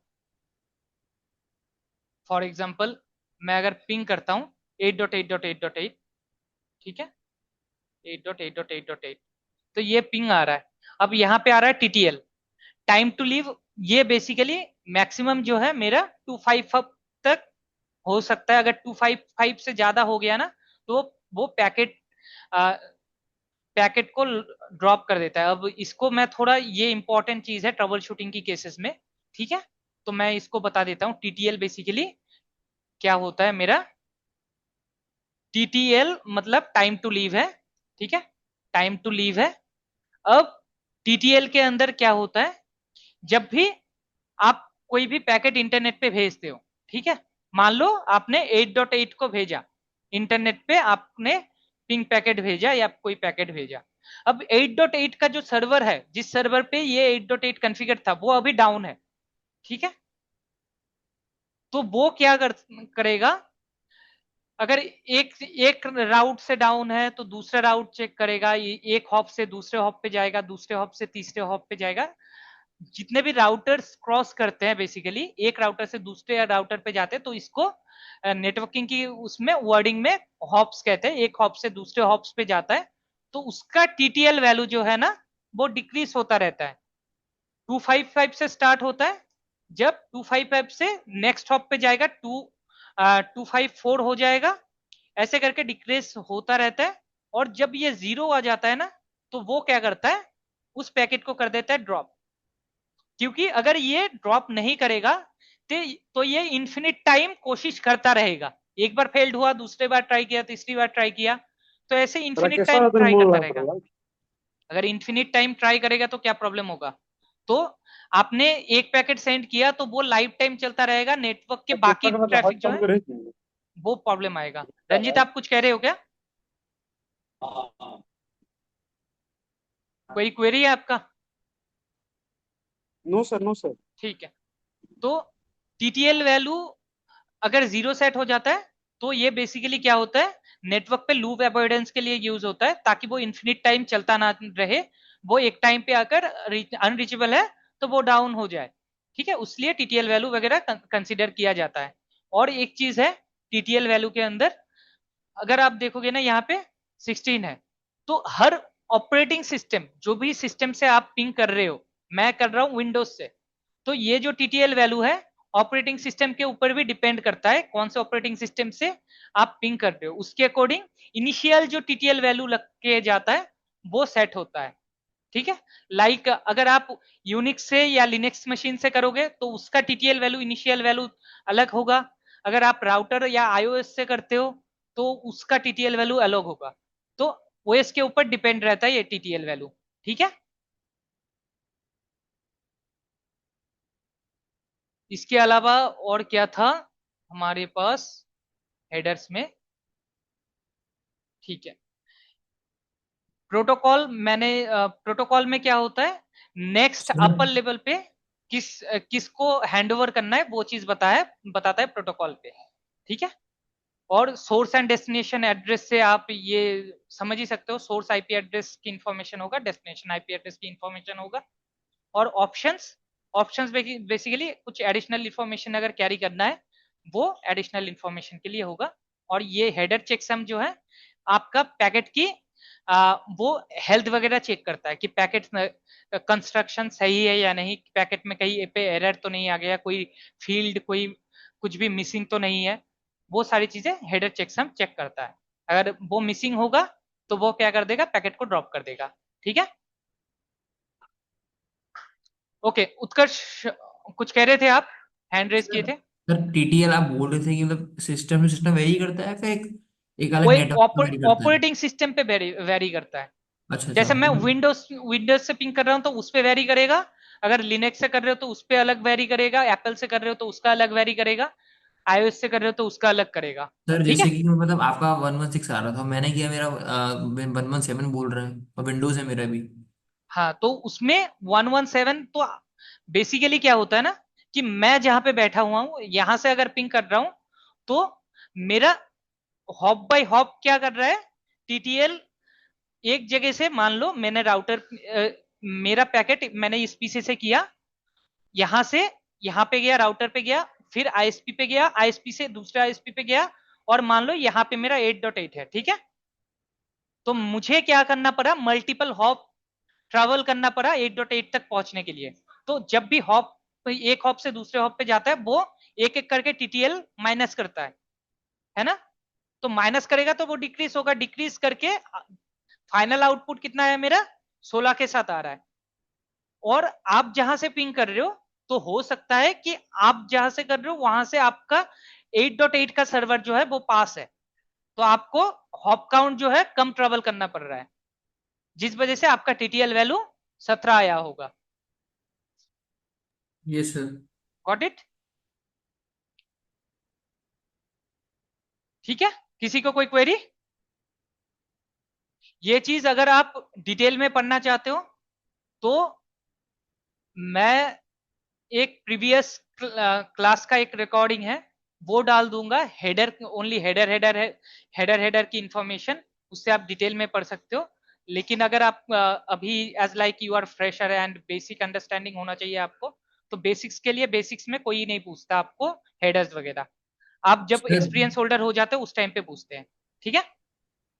A: फॉर एग्जांपल, मैं अगर पिंग करता हूं 8.8.8.8, ठीक है 8.8.8.8, तो ये पिंग आ रहा है। अब यहाँ पे आ रहा है टीटीएल टाइम टू लीव, ये बेसिकली मैक्सिमम जो है मेरा 255 तक हो सकता है। अगर 255 से ज्यादा हो गया ना तो वो पैकेट को ड्रॉप कर देता है। अब इसको मैं थोड़ा, ये इंपॉर्टेंट चीज है ट्रबल शूटिंग की केसेस में, ठीक है, तो मैं इसको बता देता हूँ। टीटीएल बेसिकली क्या होता है मेरा, टीटीएल मतलब टाइम टू लीव है, ठीक है, टाइम टू लीव है। अब टीटीएल के अंदर क्या होता है, जब भी आप कोई भी पैकेट इंटरनेट पे भेजते हो, ठीक है, मान लो आपने 8.8 को भेजा, इंटरनेट पे आपने पिंग पैकेट भेजा या कोई पैकेट भेजा। अब 8.8 का जो सर्वर है, जिस सर्वर पे ये 8.8 कॉन्फ़िगर था, वो अभी डाउन है, ठीक है। तो वो क्या करेगा, अगर एक एक राउट से डाउन है तो दूसरा राउट चेक करेगा, एक हॉप से दूसरे हॉप पे जाएगा, दूसरे हॉप से तीसरे हॉप पे जाएगा। जितने भी राउटर्स क्रॉस करते हैं, बेसिकली एक राउटर से दूसरे राउटर पे जाते हैं, तो इसको नेटवर्किंग की उसमें वर्डिंग में हॉप्स कहते हैं। एक हॉप से दूसरे हॉप्स पे जाता है तो उसका टीटीएल वैल्यू जो है ना, वो डिक्रीज होता रहता है। 255 से स्टार्ट होता है, जब 255 से नेक्स्ट हॉप पे जाएगा 254 हो जाएगा, ऐसे करके डिक्रीज होता रहता है। और जब ये 0 आ जाता है ना, तो वो क्या करता है, उस पैकेट को कर देता है ड्रॉप। क्योंकि अगर ये ड्रॉप नहीं करेगा तो ये इन्फिनिट टाइम कोशिश करता रहेगा। एक बार फेल्ड हुआ, दूसरी बार ट्राई किया, तीसरी बार ट्राई किया, तो ऐसे इन्फिनिट टाइम ट्राई करता रहेगा। अगर इन्फिनिट टाइम ट्राई करेगा तो क्या प्रॉब्लम होगा, तो आपने एक पैकेट सेंड किया तो वो लाइफ टाइम चलता रहेगा, नेटवर्क के बाकी ट्रैफिक जो है वो प्रॉब्लम आएगा। रंजित, आप कुछ कह रहे हो क्या? कोई क्वेरी है आपका?
E: No sir, no sir.
A: ठीक है। तो टीटीएल वैल्यू अगर 0 सेट हो जाता है तो ये बेसिकली क्या होता है, नेटवर्क पे लूप अवॉइडेंस के लिए यूज होता है, ताकि वो इन्फिनिट टाइम चलता ना रहे। वो एक टाइम पे आकर अनरीचेबल है तो वो डाउन हो जाए, ठीक है। उसलिए टीटीएल वैल्यू वगैरह कंसीडर किया जाता है। और एक चीज है टीटीएल वैल्यू के अंदर, अगर आप देखोगे ना यहाँ पे 16 है, तो हर ऑपरेटिंग सिस्टम, जो भी सिस्टम से आप पिंग कर रहे हो, मैं कर रहा हूँ विंडोज से, तो ये जो टीटीएल वैल्यू है ऑपरेटिंग सिस्टम के ऊपर भी डिपेंड करता है, कौन से ऑपरेटिंग सिस्टम से आप पिंग कर रहे हो, उसके अकॉर्डिंग इनिशियल जो टीटीएल वैल्यू लग के जाता है वो सेट होता है, ठीक है। लाइक अगर आप यूनिक्स से या लिनक्स मशीन से करोगे तो उसका टीटीएल वैल्यू, इनिशियल वैल्यू अलग होगा। अगर आप राउटर या आईओएस से करते हो तो उसका टीटीएल वैल्यू अलग होगा। तो ओएस के ऊपर डिपेंड रहता है ये टीटीएल वैल्यू, ठीक है। इसके अलावा और क्या था हमारे पास हेडर्स में, ठीक है। प्रोटोकॉल, मैंने प्रोटोकॉल में क्या होता है, नेक्स्ट
C: सर
A: अपर लेवल पे किसको हैंडओवर करना है वो चीज बताता है प्रोटोकॉल पे, ठीक है। और सोर्स एंड डेस्टिनेशन एड्रेस से आप ये समझ ही सकते हो, सोर्स आईपी एड्रेस की इंफॉर्मेशन होगा, डेस्टिनेशन आईपी एड्रेस की इंफॉर्मेशन होगा। और ऑप्शंस, ऑप्शंस बेसिकली कुछ एडिशनल इंफॉर्मेशन अगर कैरी करना है वो एडिशनल इंफॉर्मेशन के लिए होगा। और ये हेडर चेकसम जो है आपका पैकेट की वो हेल्थ वगैरह चेक करता है कि पैकेट कंस्ट्रक्शन सही है या नहीं, पैकेट में कहीं पे एरर तो नहीं आ गया, कोई फील्ड, कोई कुछ भी मिसिंग तो नहीं है। वो सारी चीजें हेडर चेकसम चेक करता है। अगर वो मिसिंग होगा तो वो क्या कर देगा, पैकेट को ड्रॉप कर देगा, ठीक है। ओके उत्कर्ष, कुछ कह रहे थे आप, हैंड रेस किए थे।
C: सर टीटीएल आप बोल रहे थे कि मतलब सिस्टम से सिस्टम वेरी करता है, फिर एक एक
A: वो
C: अलग
A: एक
C: नेटवर्क वेरी करता है?
A: ऑपरेटिंग सिस्टम पे वेरी करता है।
C: अच्छा अच्छा,
A: जैसे मैं विंडोज विंडोज से पिंग कर रहा हूँ तो उस पे वेरी करेगा, अगर लिनक्स से कर रहे हो तो उस पे अलग वेरी करेगा, एप्पल से कर रहे हो तो उसका अलग वेरी करेगा, आईओएस से कर रहे हो तो उसका अलग करेगा,
C: सर
A: ठीक
C: जैसे
A: है।
C: कि मतलब आपका 116 आ रहा था, मैंने किया मेरा 117 बोल रहा है, और विंडोज है मेरा भी।
A: हाँ, तो उसमें 117 तो बेसिकली क्या होता है ना, कि मैं जहां पे बैठा हुआ हूं यहां से अगर पिंग कर रहा हूं तो मेरा हॉप बाय हॉप क्या कर रहा है, टीटीएल एक जगह से, मान लो मैंने राउटर, मेरा पैकेट मैंने इस पीसी से किया, यहां से यहां पे गया, राउटर पे गया, फिर आईएसपी पे गया, आईएसपी से दूसरे आईएसपी पे गया, और मान लो यहाँ पे मेरा 8.8 है, ठीक है। तो मुझे क्या करना पड़ा, मल्टीपल हॉप ट्रेवल करना पड़ा 8.8 तक पहुंचने के लिए। तो जब भी हॉप, एक हॉप से दूसरे हॉप पे जाता है, वो एक एक करके टीटीएल माइनस करता है ना। तो माइनस करेगा तो वो डिक्रीज होगा, डिक्रीज करके फाइनल आउटपुट कितना है मेरा, 16 के साथ आ रहा है। और आप जहां से पिंग कर रहे हो, तो हो सकता है कि आप जहां से कर रहे हो वहां से आपका 8.8 का सर्वर जो है वो पास है, तो आपको हॉप काउंट जो है कम ट्रेवल करना पड़ रहा है, जिस वजह से आपका टीटीएल वैल्यू 17 आया होगा।
C: ये सर।
A: गॉट इट, ठीक है। किसी को कोई क्वेरी? ये चीज अगर आप डिटेल में पढ़ना चाहते हो तो मैं एक प्रीवियस क्लास का एक रिकॉर्डिंग है वो डाल दूंगा, हेडर ओनली, हेडर की इंफॉर्मेशन, उससे आप डिटेल में पढ़ सकते हो। लेकिन अगर आप अभी as like you are fresher and basic understanding होना चाहिए आपको, तो बेसिक्स के लिए बेसिक्स में कोई नहीं पूछता आपको हेडर्स वगैरह, आप जब
C: सर
A: एक्सपीरियंस होल्डर हो जाते हो उस टाइम पे पूछते हैं। ठीक है?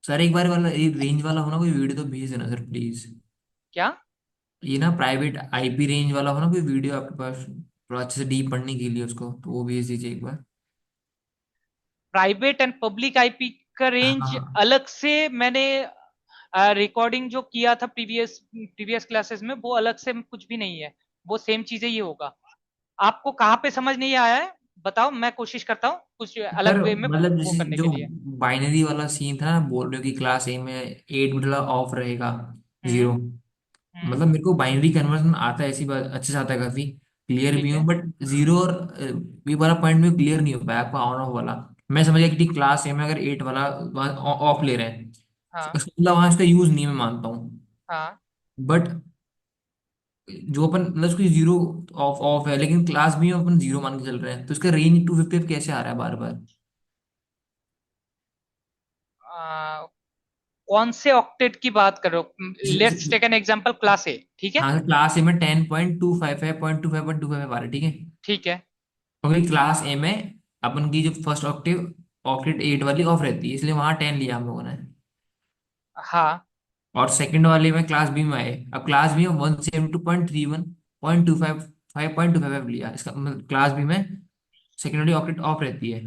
C: सर एक बार वाला ये रेंज वाला हो ना कोई वीडियो तो भेज देना सर प्लीज।
A: क्या?
C: ये ना प्राइवेट आईपी रेंज वाला हो ना कोई वीडियो आपके पास, थोड़ा अच्छे से डीप पढ़ने के लिए उसको, तो वो भेज दीजिए एक बार।
A: प्राइवेट एंड पब्लिक आईपी का रेंज
C: हाँ
A: अलग से मैंने रिकॉर्डिंग जो किया था प्रीवियस क्लासेस में, वो अलग से कुछ भी नहीं है, वो सेम चीजें ही होगा। आपको कहाँ पे समझ नहीं आया है बताओ, मैं कोशिश करता हूँ कुछ
C: सर,
A: अलग वे में
C: मतलब
A: वो
C: जैसे
A: करने
C: जो
A: के लिए।
C: बाइनरी वाला सीन था ना, बोल रहे हो कि क्लास ए में 8 बिट ऑफ रहेगा,
A: हम्म।
C: 0।
A: हम्म।
C: मतलब मेरे को बाइनरी कन्वर्जन आता है, ऐसी बात अच्छे से आता है, काफी क्लियर भी
A: ठीक
C: हूँ,
A: है।
C: बट जीरो और ये वाला पॉइंट में क्लियर नहीं हो पाया आपका ऑन ऑफ वाला। मैं समझ गया कि क्लास ए में अगर 8 वाला ऑफ ले रहे हैं,
A: हाँ।
C: इसका मतलब वहां इसका यूज नहीं, मैं मानता हूँ।
A: हाँ।
C: बट जो अपन मतलब उसकी जीरो ऑफ ऑफ है, लेकिन क्लास बी में अपन जीरो मान के चल रहे हैं, तो इसका रेंज 250 कैसे आ रहा है बार बार?
A: आ, कौन से ऑक्टेट की बात कर रहे हो? Let's take an example class A. ठीक है?
C: हाँ, क्लास ए में 10.255.255 आ रहा है, ठीक है।
A: ठीक है।
C: क्योंकि क्लास ए में अपन की जो फर्स्ट ऑक्टेव ऑक्टेट 8 वाली ऑफ रहती है, इसलिए वहां 10 लिया हम लोगों ने।
A: हाँ।
C: और सेकंड वाले में क्लास बी में आए, अब क्लास बी में 172.31.255 लिया, इसका मतलब क्लास बी में सेकेंड वाली ऑक्टेट ऑफ रहती है।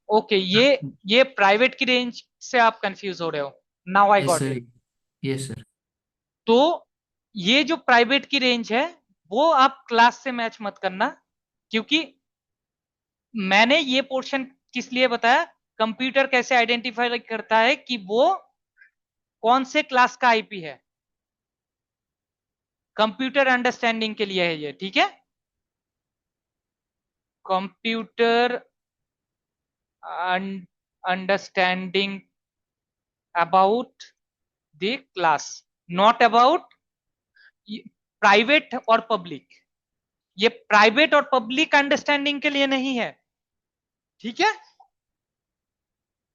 A: ओके, ये प्राइवेट की रेंज से आप कंफ्यूज हो रहे हो। Now I
C: yes
A: got
C: sir.
A: It.
C: Yes sir.
A: तो ये जो प्राइवेट की रेंज है वो आप क्लास से मैच मत करना, क्योंकि मैंने ये पोर्शन किस लिए बताया, कंप्यूटर कैसे आइडेंटिफाई करता है कि वो कौन से क्लास का आईपी है, कंप्यूटर अंडरस्टैंडिंग के लिए है ये। ठीक है? Computer understanding about the class, not about private और पब्लिक। ये प्राइवेट और पब्लिक अंडरस्टैंडिंग के लिए नहीं है। ठीक है?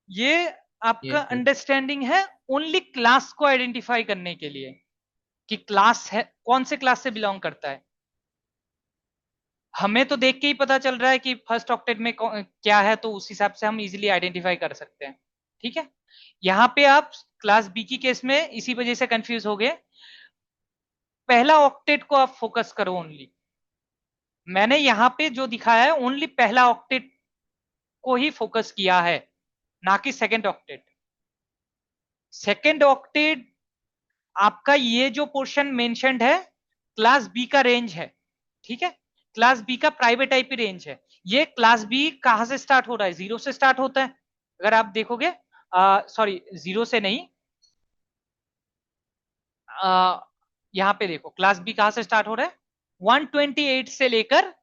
A: ये आपका
C: यस सर।
A: अंडरस्टैंडिंग है ओनली क्लास को आइडेंटिफाई करने के लिए, कि क्लास है कौन से क्लास से बिलोंग करता है। हमें तो देख के ही पता चल रहा है कि फर्स्ट ऑक्टेट में क्या है, तो उस हिसाब से हम इजीली आइडेंटिफाई कर सकते हैं। ठीक है? यहां पे आप क्लास बी की केस में इसी वजह से कंफ्यूज हो गए। पहला ऑक्टेट को आप फोकस करो ओनली। मैंने यहां पे जो दिखाया है ओनली पहला ऑक्टेट को ही फोकस किया है, ना कि सेकेंड ऑक्टेट। सेकेंड ऑक्टेट आपका ये जो पोर्शन मेंशन्ड है क्लास बी का रेंज है। ठीक है? क्लास बी का प्राइवेट आईपी रेंज है। ये क्लास बी कहां से स्टार्ट हो रहा है? जीरो से स्टार्ट होता है। अगर आप देखोगे, सॉरी, जीरो से नहीं, यहां पे देखो क्लास बी कहां से स्टार्ट हो रहा है, 128 से लेकर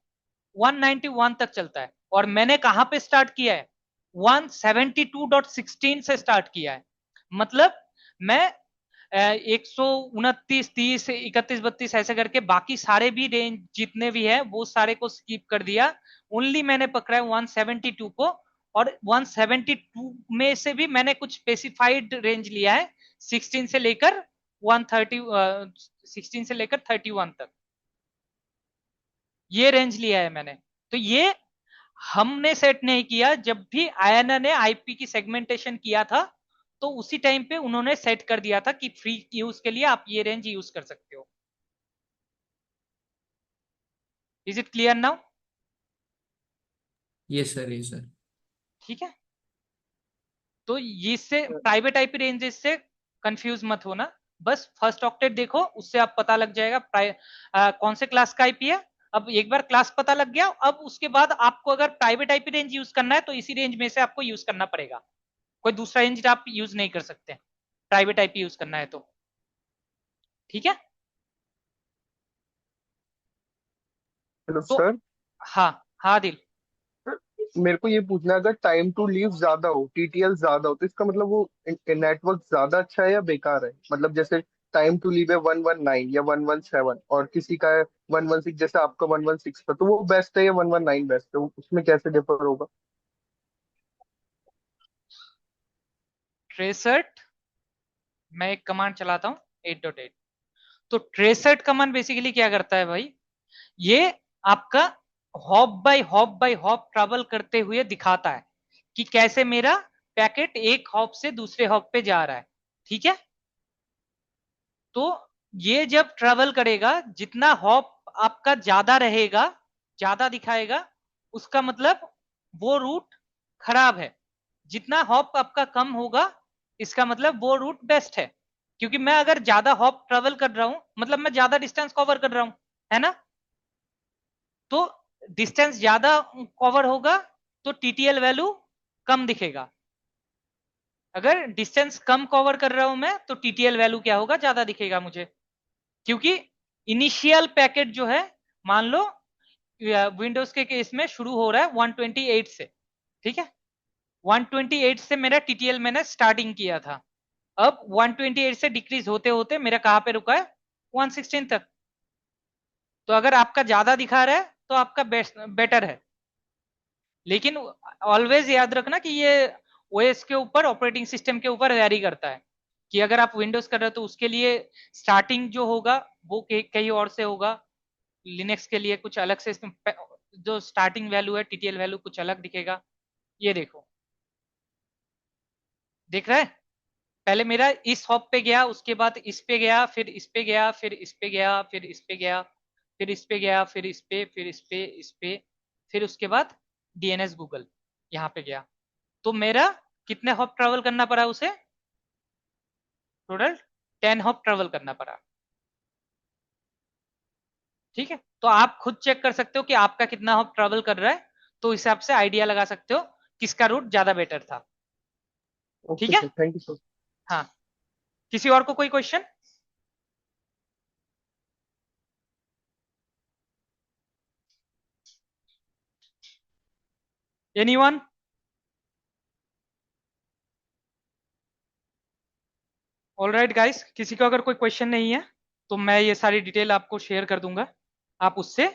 A: 191 तक चलता है। और मैंने कहां पे स्टार्ट किया है? 172.16 से स्टार्ट किया है। मतलब मैं 129, 30, 31, 32 ऐसे करके बाकी सारे भी रेंज जितने भी है वो सारे को स्किप कर दिया। ओनली मैंने पकड़ा है 172 को। और 172 में से भी मैंने कुछ स्पेसिफाइड रेंज लिया है, 16 से लेकर 130, 16 से लेकर 31 तक, ये रेंज लिया है मैंने। तो ये हमने सेट नहीं किया, जब भी आयना ने आईपी की सेगमेंटेशन किया था तो उसी टाइम पे उन्होंने सेट कर दिया था कि फ्री यूज के लिए आप ये रेंज यूज कर सकते हो। Is it clear now?
C: Yes sir. Yes sir.
A: ठीक है? तो इससे प्राइवेट आईपी रेंजेस से कंफ्यूज मत होना, बस फर्स्ट ऑक्टेट देखो, उससे आप पता लग जाएगा कौन से क्लास का आईपी है। अब एक बार क्लास पता लग गया, अब उसके बाद आपको अगर प्राइवेट आईपी रेंज यूज करना है तो इसी रेंज में से आपको यूज करना पड़ेगा, कोई दूसरा रेंज आप यूज नहीं कर सकते प्राइवेट आईपी यूज करना है तो। ठीक है?
E: हेलो
A: तो
E: सर।
A: हाँ, हाँ दिल।
F: मेरे को ये पूछना है, अगर टाइम टू लीव ज्यादा हो, टीटीएल ज्यादा हो, तो इसका मतलब वो नेटवर्क ज्यादा अच्छा है या बेकार है? मतलब जैसे टाइम टू लीव है 119 या 117 और किसी का है 116, जैसे आपका 116 था, तो वो बेस्ट है या 119 बेस्ट है? उसमें कैसे डिफर होगा?
A: ट्रेसर्ट, मैं एक कमांड चलाता हूँ 8.8। तो ट्रेसर्ट कमांड बेसिकली क्या करता है भाई, ये आपका हॉप बाय हॉप ट्रैवल करते हुए दिखाता है कि कैसे मेरा पैकेट एक हॉप से दूसरे हॉप पे जा रहा है। ठीक है, तो ये जब ट्रैवल करेगा, जितना हॉप आपका ज्यादा रहेगा, ज्यादा दिखाएगा, उसका मतलब वो रूट खराब है। जितना हॉप आपका कम होगा, इसका मतलब वो रूट बेस्ट है। क्योंकि मैं अगर ज्यादा हॉप ट्रेवल कर रहा हूं, मतलब मैं ज्यादा डिस्टेंस कवर कर रहा हूं, है ना। तो डिस्टेंस ज्यादा कवर होगा तो टीटीएल वैल्यू कम दिखेगा। अगर डिस्टेंस कम कवर कर रहा हूं मैं, तो टीटीएल वैल्यू क्या होगा, ज्यादा दिखेगा मुझे। क्योंकि इनिशियल पैकेट जो है, मान लो विंडोज के केस में शुरू हो रहा है 128 से। ठीक है, 128 से मेरा टीटीएल मैंने स्टार्टिंग किया था। अब 128 से डिक्रीज होते होते मेरा कहां पे रुका है, 116 तक। तो अगर आपका ज्यादा दिखा रहा है तो आपका बेटर है। लेकिन ऑलवेज याद रखना कि ये ओएस के ऊपर, ऑपरेटिंग सिस्टम के ऊपर वेरी करता है। कि अगर आप विंडोज कर रहे हो तो उसके लिए स्टार्टिंग जो होगा वो कहीं और से होगा। लिनक्स के लिए कुछ अलग से जो स्टार्टिंग वैल्यू है, टीटीएल वैल्यू कुछ अलग दिखेगा। ये देखो, देख रहा है, पहले मेरा इस हॉप पे गया, उसके बाद इस पे गया, फिर इस पे गया, फिर इस पे गया, फिर इस पे गया, फिर इस पे गया, फिर इस पे, फिर इस पे, इस पे, फिर उसके बाद डीएनएस गूगल यहाँ पे गया। तो मेरा कितने हॉप ट्रेवल करना पड़ा उसे, टोटल 10 हॉप ट्रेवल करना पड़ा। ठीक है, तो आप खुद चेक कर सकते हो कि आपका कितना हॉप ट्रेवल कर रहा है, तो हिसाब से आइडिया लगा सकते हो किसका रूट ज्यादा बेटर था। ठीक
F: ओके
A: है,
F: सर, थैंक यू सर।
A: हाँ। किसी और को कोई क्वेश्चन? एनीवन? ऑलराइट गाइस, किसी को अगर कोई क्वेश्चन नहीं है तो मैं ये सारी डिटेल आपको शेयर कर दूंगा। आप उससे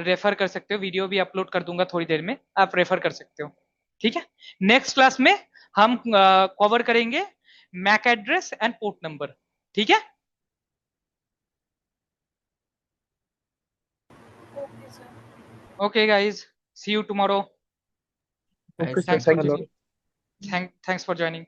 A: रेफर कर सकते हो, वीडियो भी अपलोड कर दूंगा थोड़ी देर में, आप रेफर कर सकते हो। ठीक है, नेक्स्ट क्लास में हम कवर करेंगे MAC address and port number. ठीक है, okay guys, see you tomorrow.
F: Okay sir,
A: thanks
F: thank
A: for
F: you
C: hello.
F: Sir.
A: Thanks for joining.